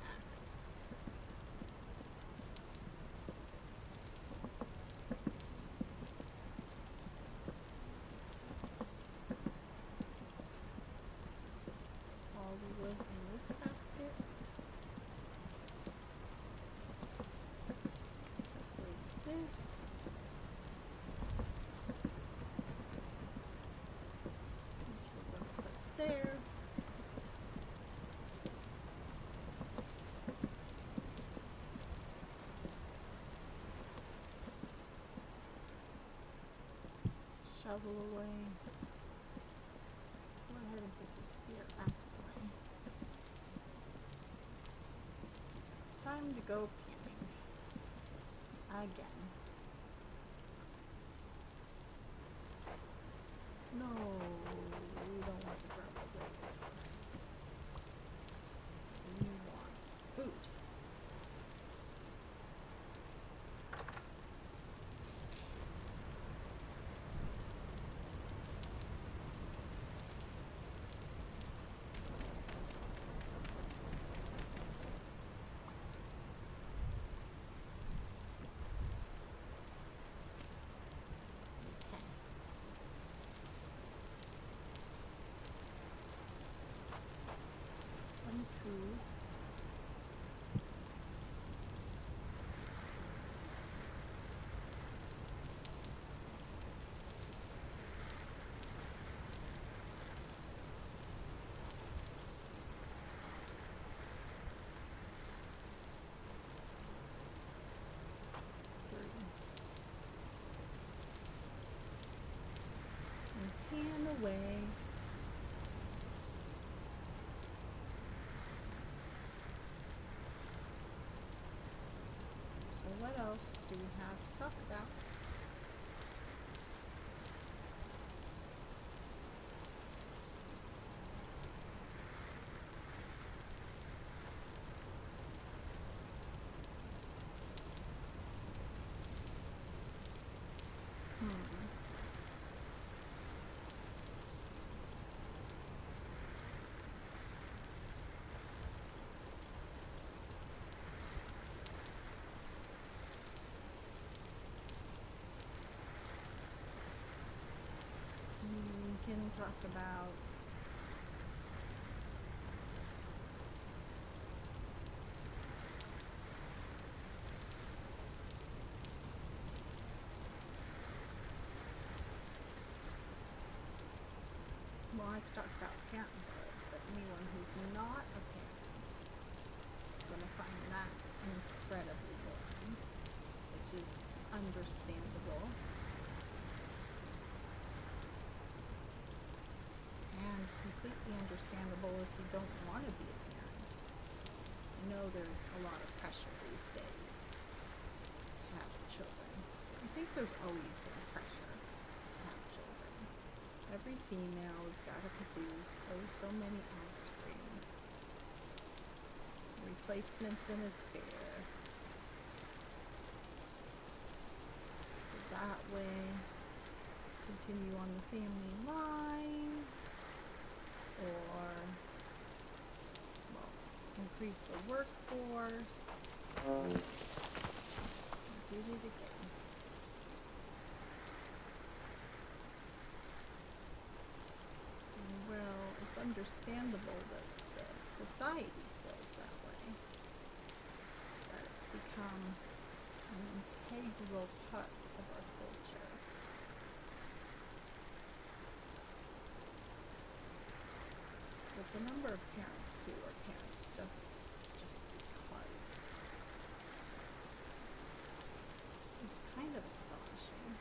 Axe. All the wood in shovel away. Go ahead and put the spear axe away. So it's time to go camping. Again. No, we don't want the gravel blade. We want food. True. And pan away. What else do we have to talk about? We can talk about I could talk about parenthood, but anyone who's not a parent is going to find that incredibly boring, which is understandable. And completely understandable if you don't want to be a parent. I know there's a lot of pressure these days to have children. I think there's always been pressure to have children. Every female has got to produce so many offspring. Replacements in a sphere. So that way, continue on the family line, or, well, increase the workforce. Did it again. Well, it's understandable that the society feels that way. That it's become an integral part of our culture. But the number of parents who are parents just because is kind of astonishing.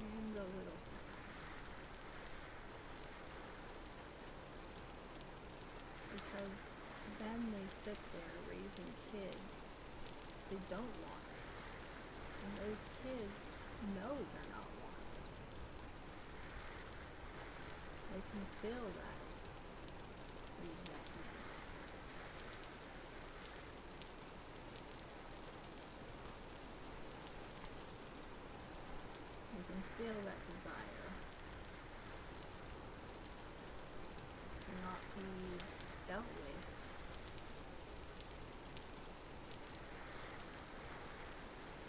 And a little sad. Because then they sit there raising kids they don't want. And those kids know they're not wanted. They can feel that resentment. They can feel that desire to not be dealt with.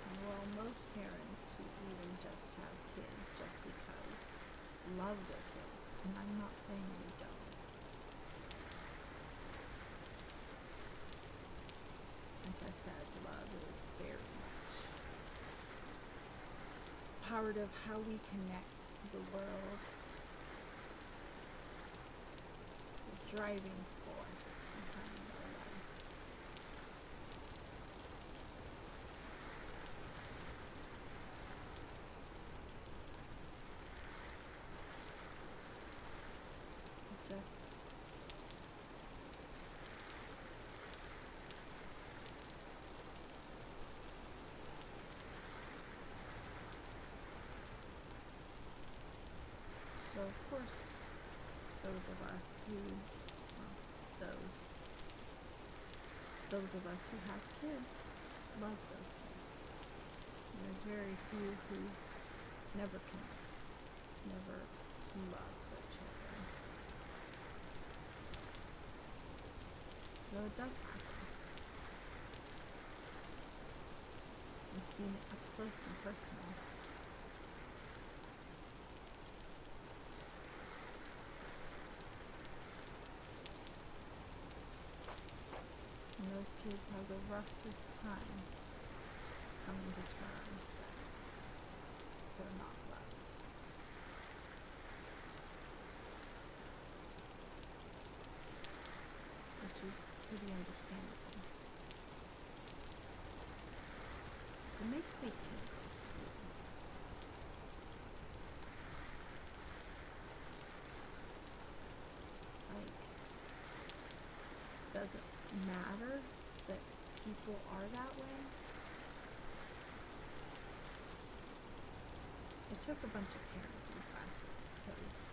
And while most parents who even just have kids just because love their kids, and I'm not saying they don't. It's, like I said, love is very much part of how we connect to the world. driving force behind our life. Just so, of course, those of us who, those of us who have kids love those kids. And there's very few who never connect, never love their children. Though it does happen. I've seen it up close and personal. And those kids have the roughest time coming to terms that they're not loved. Which is pretty understandable. It makes me angry too. Like, does it matter that people are that way? I took a bunch of parenting classes because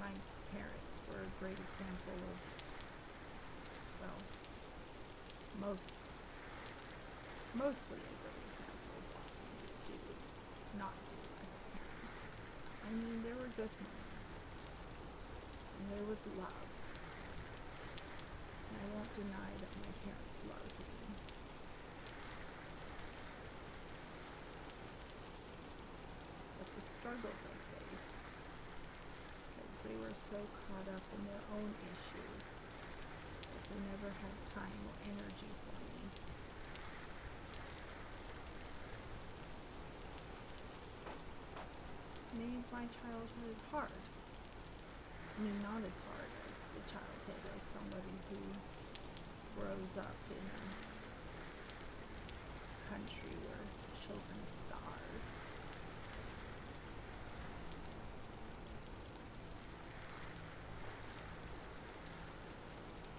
my parents were a great example of, well, mostly a good example of what to do, not do as a parent. I mean, there were good moments, and there was love. And I won't deny that my parents loved me. But the struggles I faced, because they were so caught up in their own issues, that they never had time or energy for me. Made my childhood hard. I mean, not as hard as the childhood of somebody who grows up in a country where children starve.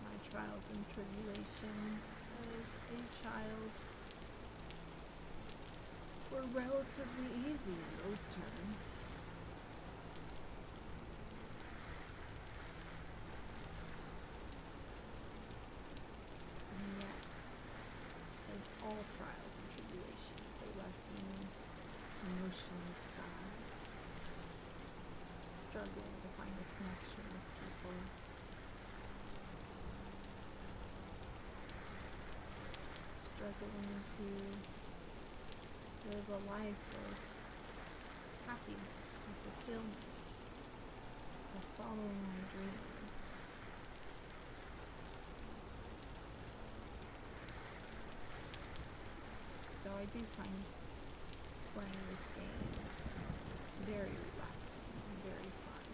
My trials and tribulations as a child were relatively easy in those terms. All trials and tribulations, they left me emotionally scarred, struggling to find a connection with people, struggling to live a life of happiness and fulfillment, of following my dreams. Though I do find playing this game very relaxing and very fun.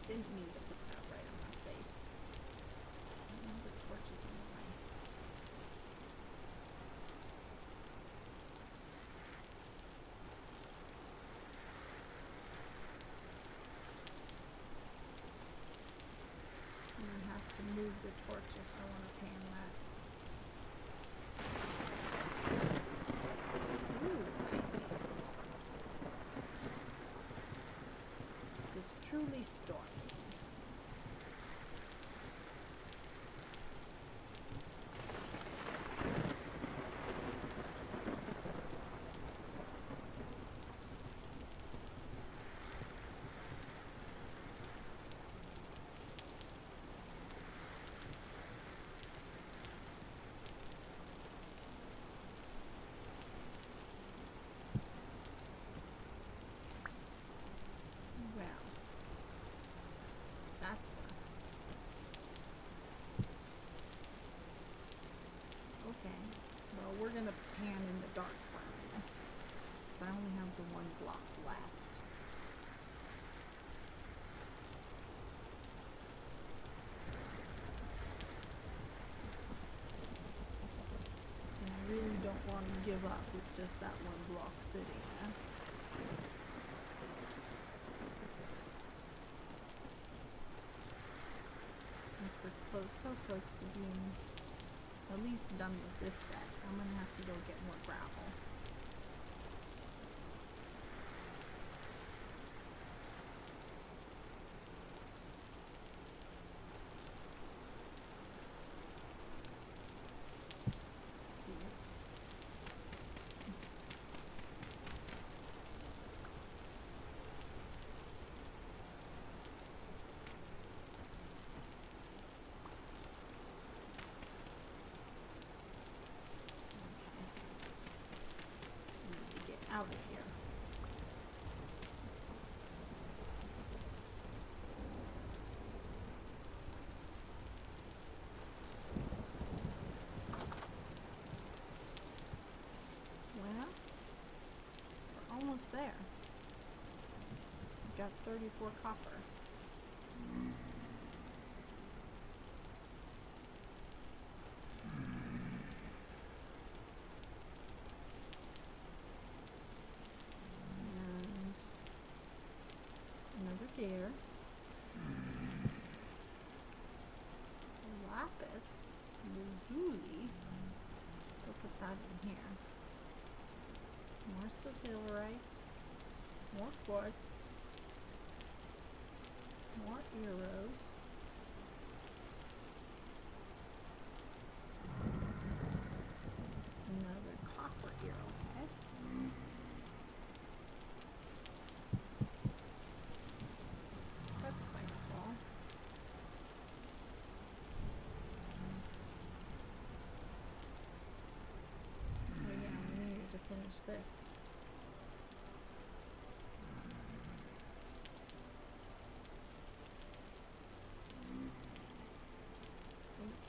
Didn't mean to put that right on my face. The torch is in the way. To move the torch if I want to pan that. Ooh, lightning. It is truly stormy. give up with just that one block sitting there. Since we're so close to being at least done with this set, I'm gonna have to go get more gravel. Out of here. Well, we're almost there. We got 34 copper. Here. Lapis lazuli. We'll put that in here. More sapphirite. More quartz. More arrows. Another copper arrowhead. This.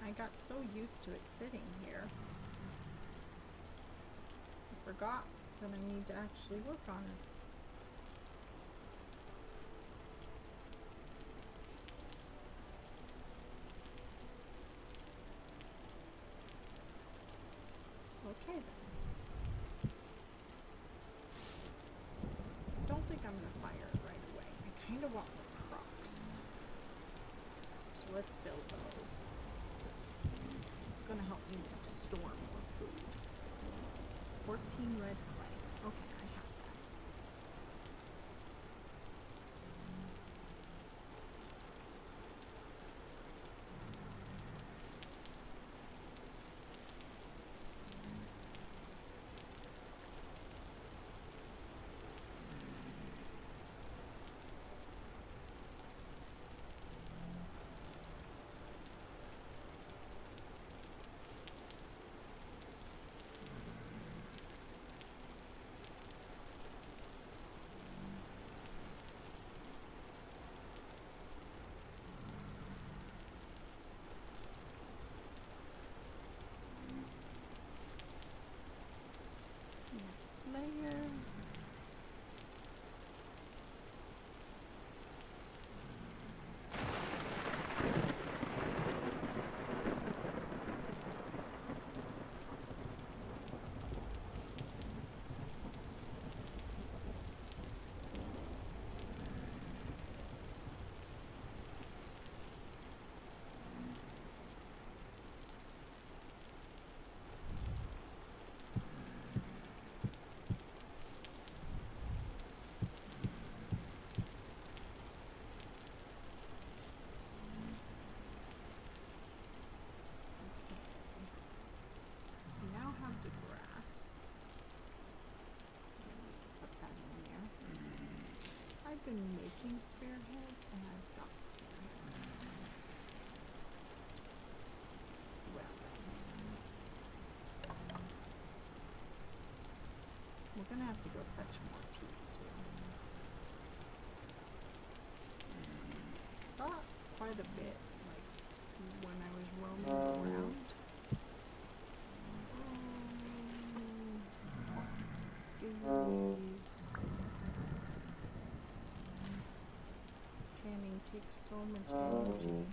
I got so used to it sitting here. I forgot that I need to actually work on it. Okay then. I'm gonna fire it right away. I kind of want the crocs. So let's build those. It's gonna help me store more food. 14 red clay. Okay, I have that. Layer. I've been making spearheads and I've got spearheads. Well, we're gonna have to go fetch more peat too. Saw quite a bit, like when I was roaming around. Takes so much energy.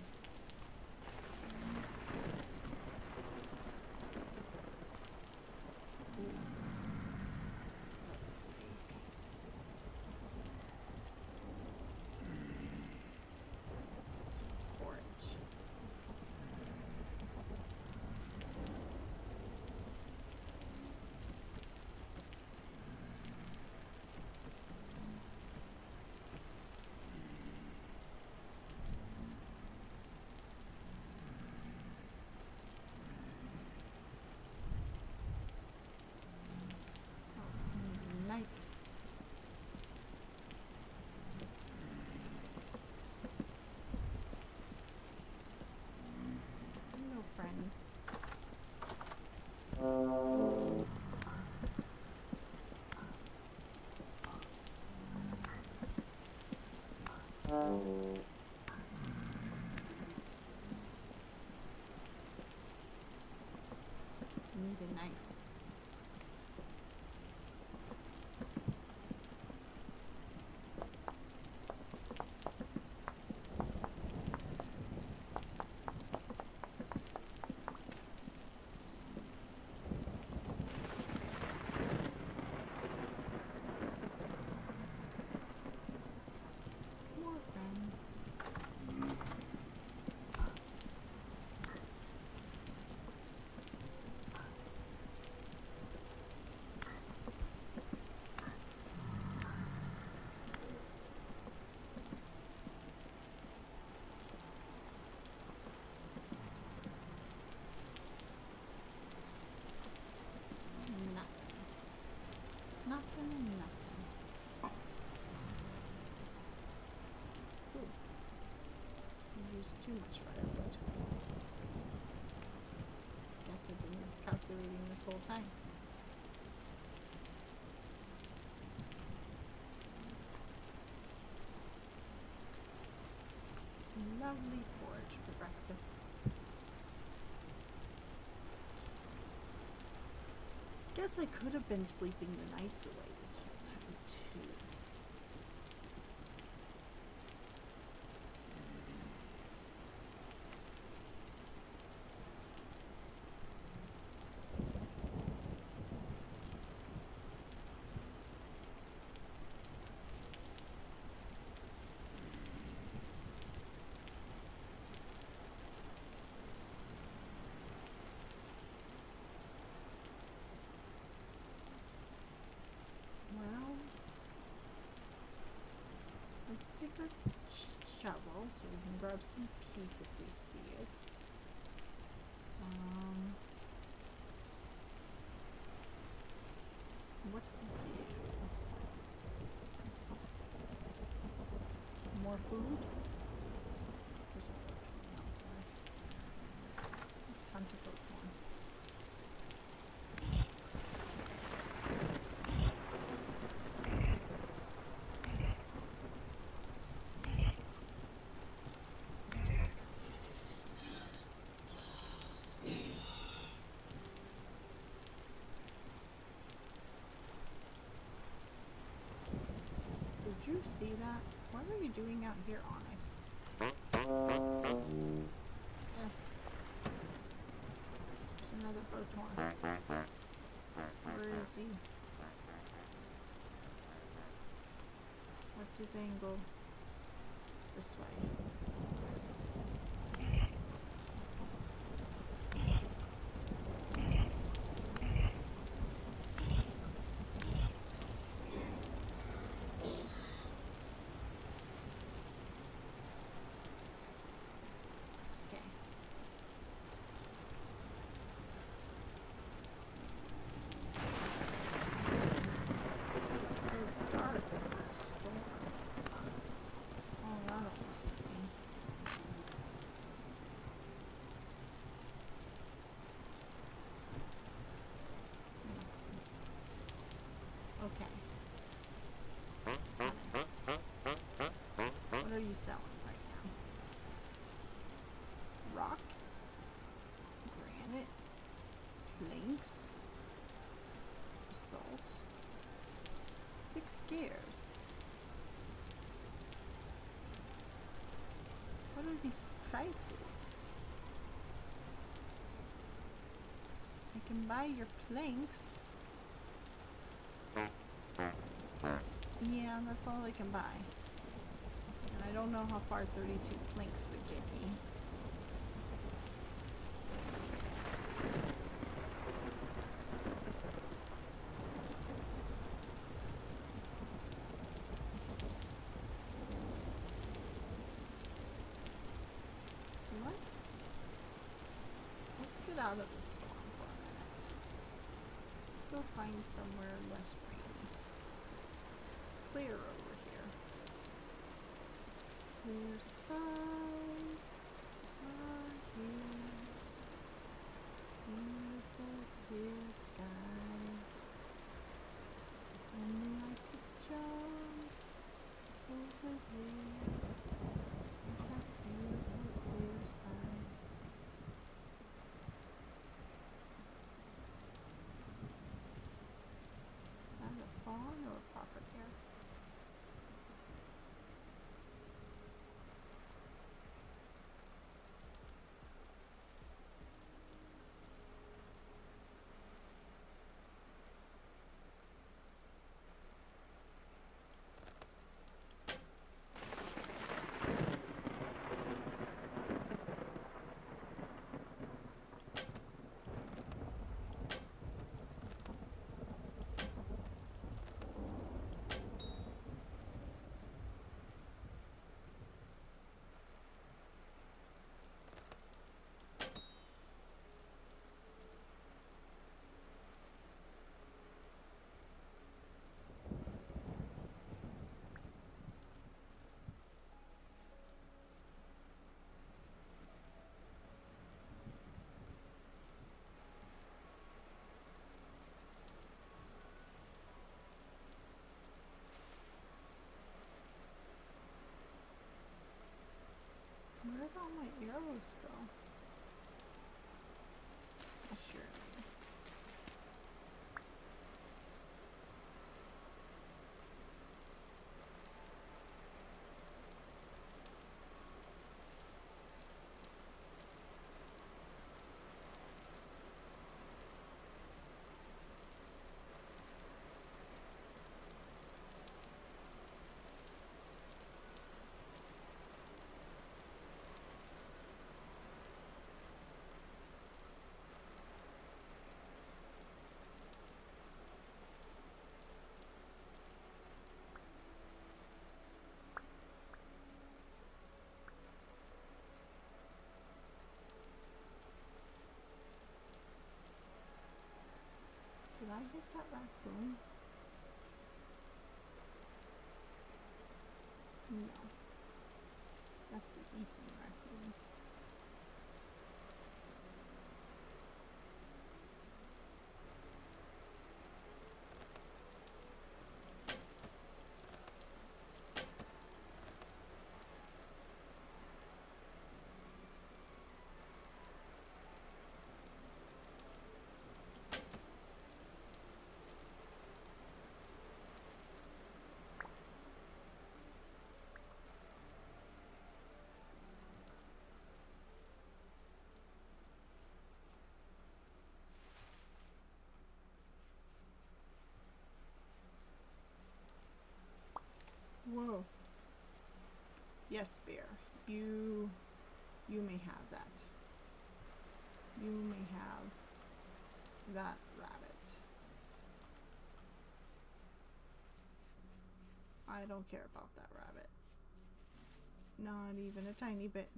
Need a knife. More friends. Nothing and nothing. Ooh. I used too much firewood. Guess I've been miscalculating this whole time. Some lovely porridge for breakfast. Guess I could have been sleeping the nights away this whole time too. Well, let's take our shovel so we can grab some peat if we see it. What to do? More food? There's a boat out there. Let's hunt a boat one. Did you see that? What are you doing out here, Onyx? There's another boathorn. Where is he? What's his angle? This way. What are you selling right now? Rock, granite, planks, salt, 6 gears. What are these prices? I can buy your planks. Yeah, that's all I can buy. And I don't know how far 32 planks would get me. Let's get out of the storm for a minute. Let's go find somewhere less rainy. It's clear over here. Clear skies are here. Beautiful clear skies. And like the jump over here. Where'd all my arrows go? Oh, sure. Did I get that raccoon? No. That's an eating raccoon. Whoa. Yes, bear. You may have that. You may have that rabbit. I don't care about that rabbit. Not even a tiny bit.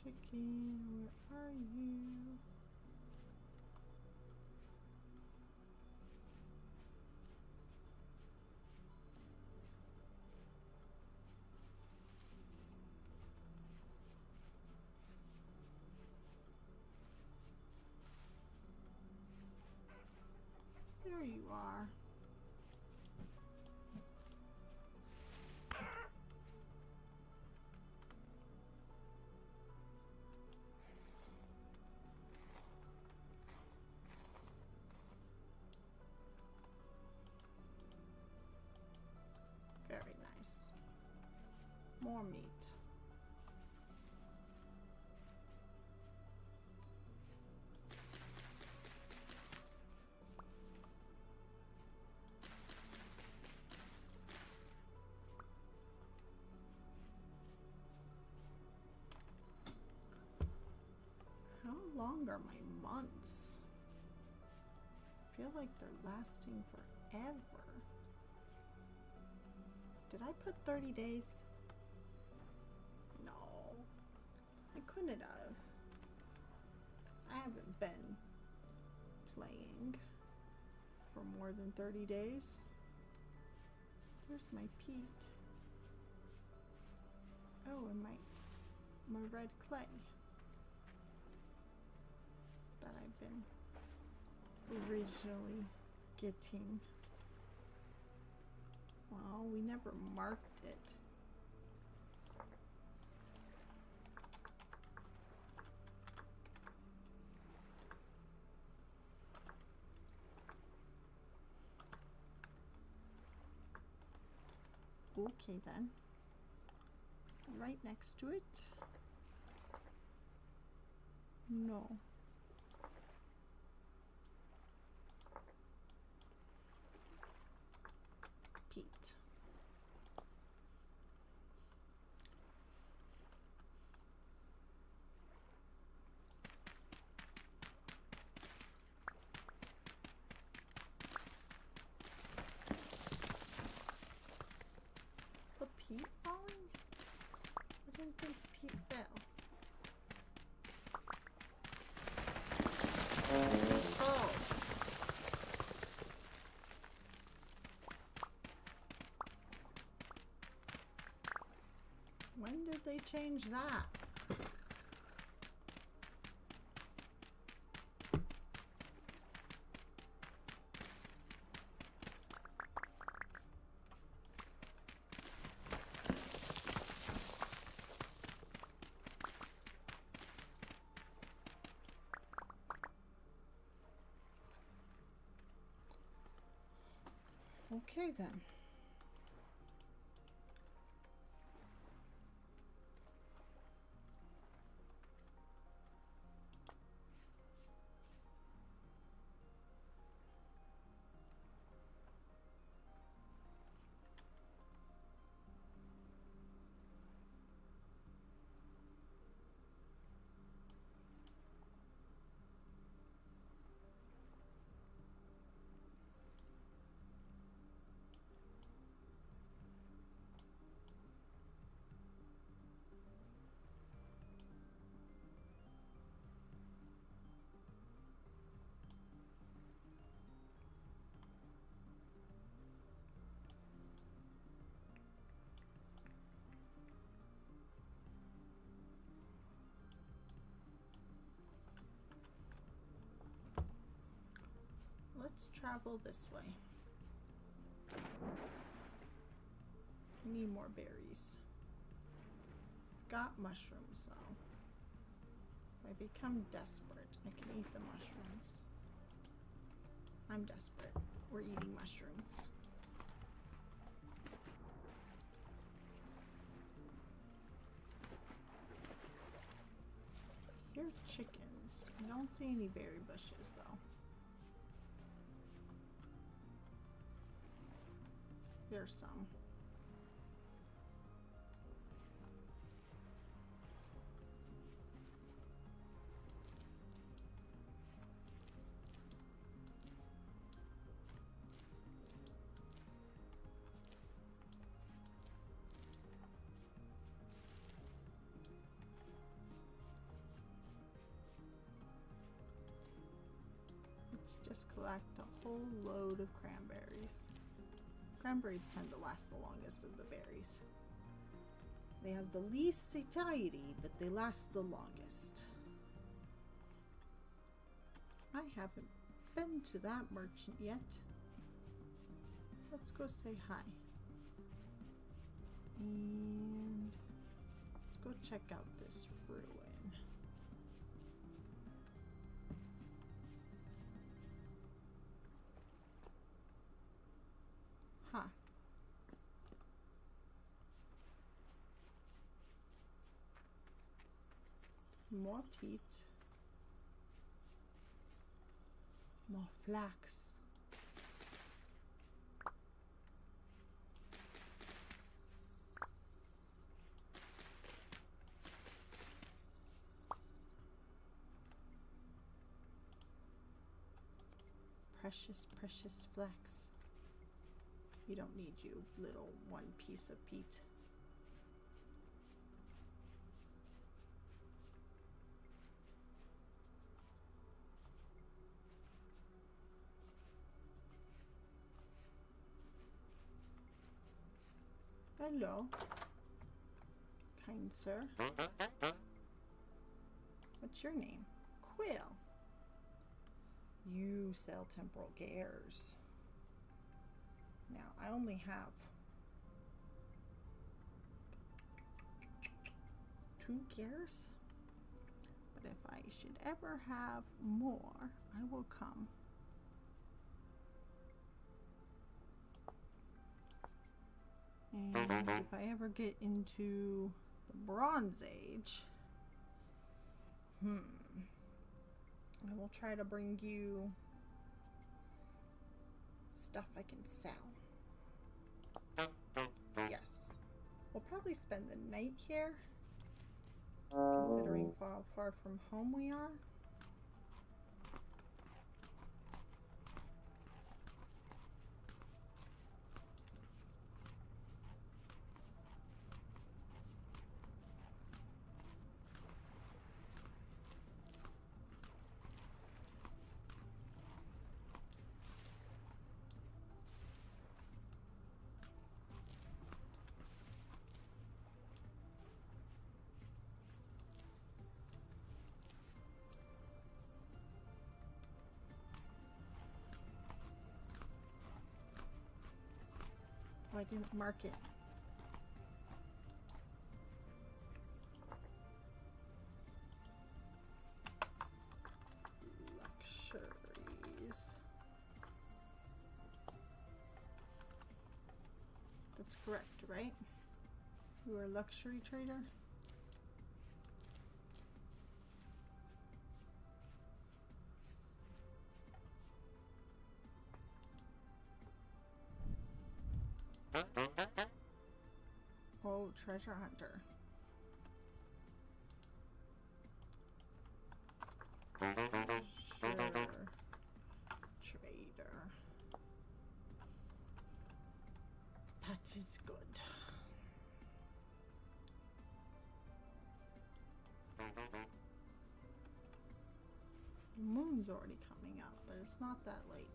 Chicken, where are you? There you are. Very nice. More meat. How long are my months? I feel like they're lasting forever. Did I put 30 days? No. I couldn't have. I haven't been playing for more than 30 days. There's my peat. Oh, and my red clay that I've been originally getting. Well, we never marked it. Okay then. Right next to it. No. Peat. peat falling? I didn't think peat fell. Peat falls. When did they change that? Okay then. Let's travel this way. I need more berries. Got mushrooms though. If I become desperate, I can eat the mushrooms. I'm desperate. We're eating mushrooms. I hear chickens. I don't see any berry bushes though. There's some. Let's just collect a whole load of cranberries. Cranberries tend to last the longest of the berries. They have the least satiety, but they last the longest. I haven't been to that merchant yet. Let's go say hi. And let's go check out this ruin. Huh. More peat. More flax. Precious, precious flax. You don't need you, little one piece of peat. Hello, kind sir. What's your name? Quill. You sell temporal gears. Now, I only have 2 gears, but if I should ever have more, I will come. And if I ever get into the Bronze Age, I will try to bring you stuff I can sell. Yes. We'll probably spend the night here, considering how far from home we are. I didn't mark it. Luxuries. That's correct, right? You are a luxury trader? Oh, treasure hunter. Sure. Trader. That is good. The moon's already coming up, but it's not that late.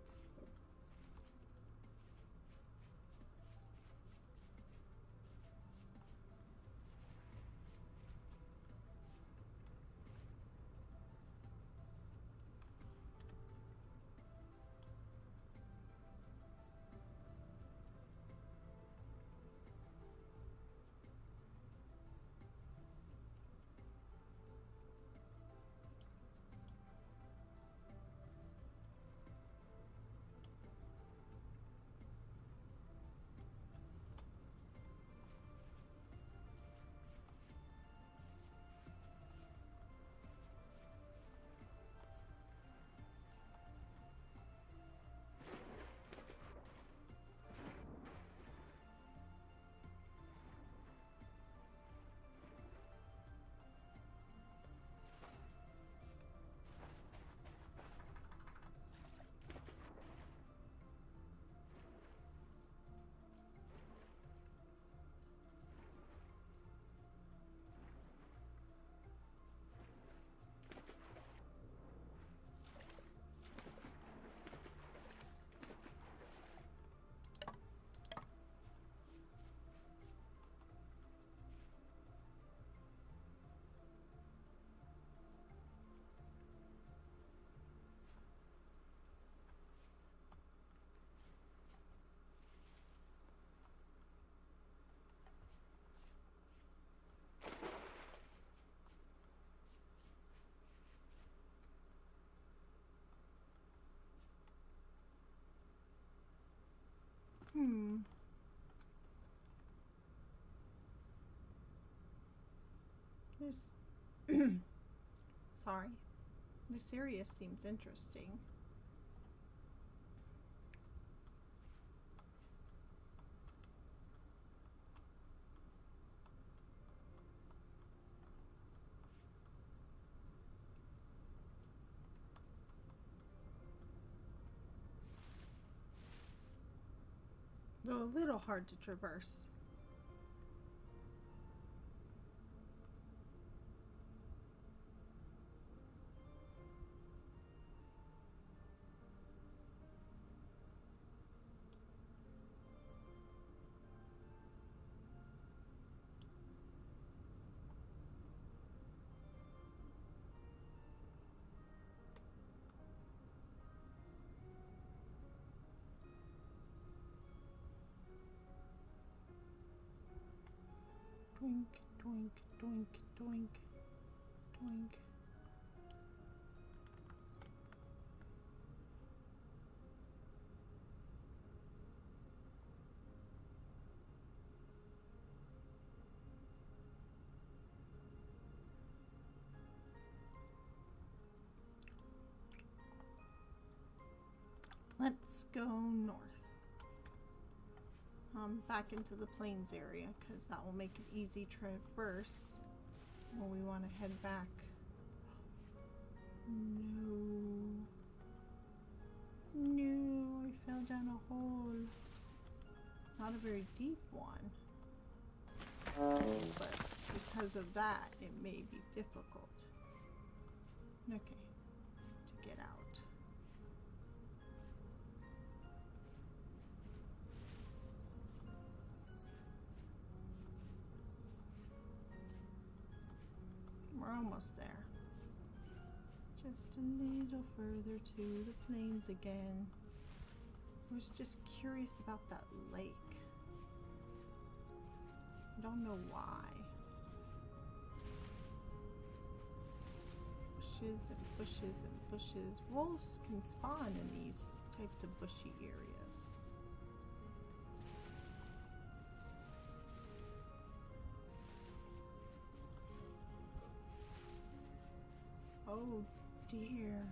This sorry. This area seems interesting. Though a little hard to traverse. Doink, doink, doink, doink, doink. Let's go north. Back into the plains area, because that will make it easy traverse when we want to head back. No, I fell down a hole. Not a very deep one, but because of that, it may be difficult. Okay, to get out. We're almost there. Just a little further to the plains again. I was just curious about that lake. don't know why. Bushes and bushes and bushes. Wolves can spawn in these types of bushy areas. Oh dear.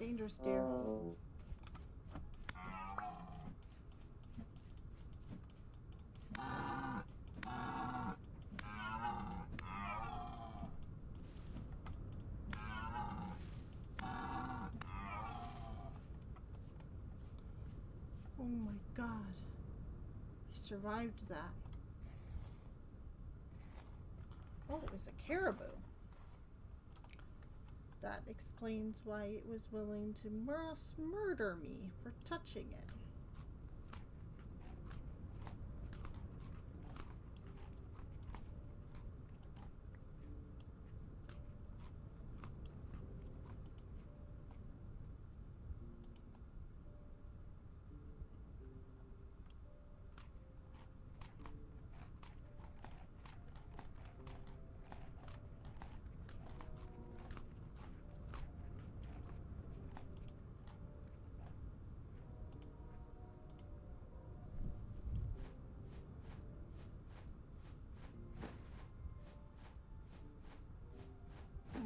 Dangerous deer. Oh my god. I survived that. Oh, it was a caribou. That explains why it was willing to murder me for touching it.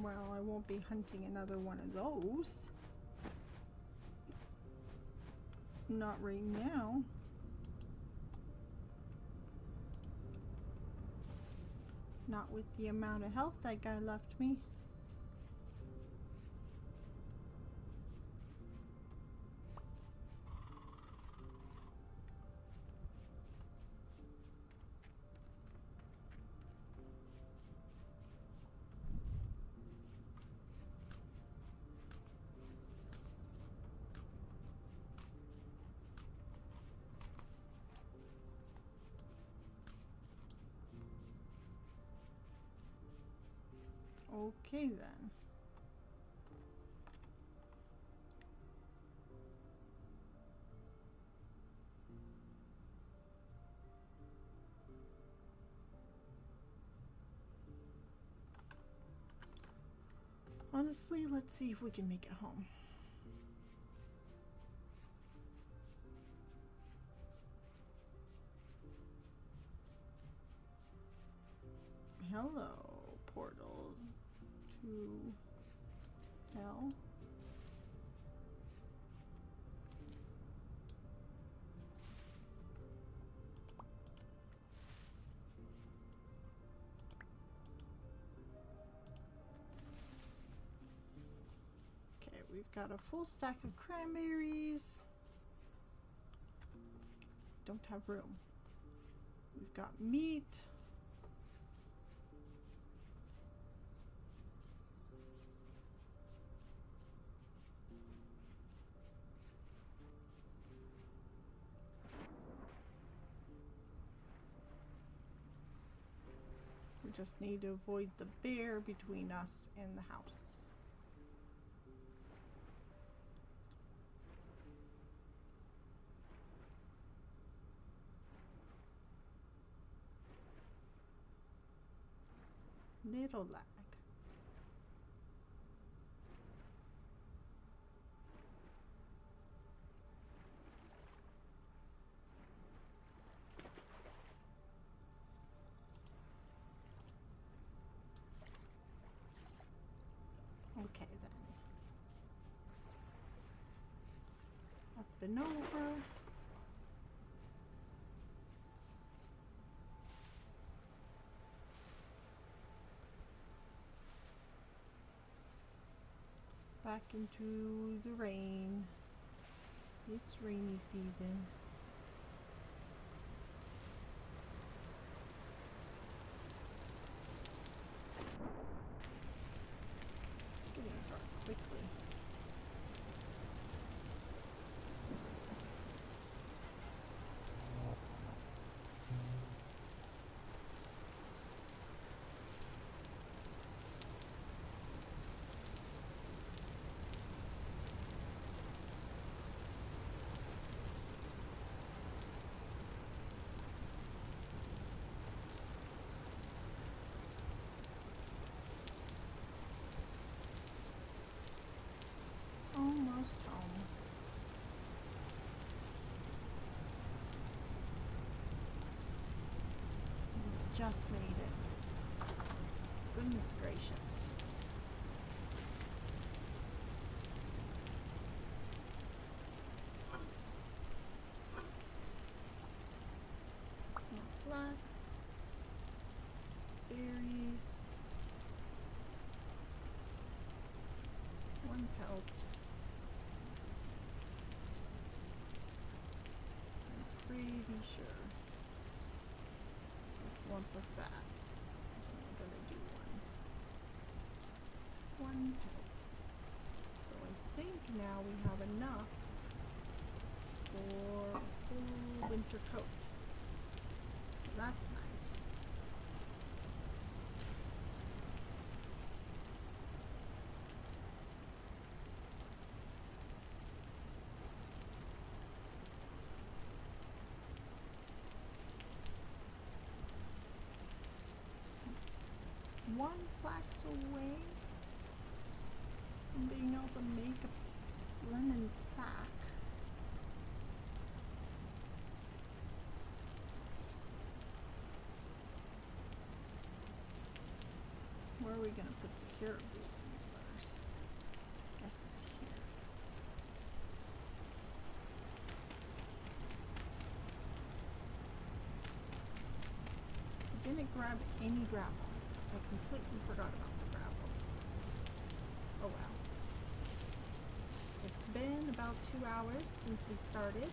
Well, I won't be hunting another one of those. Not right now. Not with the amount of health that guy left me. Okay then. Honestly, let's see if we can make it home. Hello, portal to hell. Okay, we've got a full stack of cranberries. Don't have room. We've got meat. We just need to avoid the bear between us and the house. Little lag. and over. Back into the rain. It's rainy season. It's getting dark quickly. Almost home. Just made it. Goodness gracious. More flax, berries, one pelt. Pretty sure this lump of fat is only going to do one pelt. So I think now we have enough for a full winter coat. So that's nice. One flax away from being able to make a linen sack. Where are we going to put the caribou antlers? Guess here. I didn't grab any gravel. I completely forgot about the gravel. Oh well. It's been about 2 hours since we started.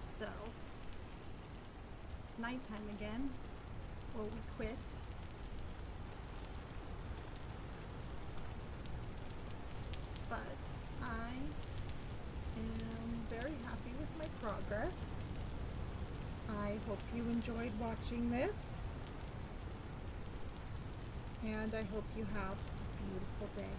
So, it's nighttime again. Or we quit. But I am very happy with my progress. I hope you enjoyed watching this. And I hope you have a beautiful day.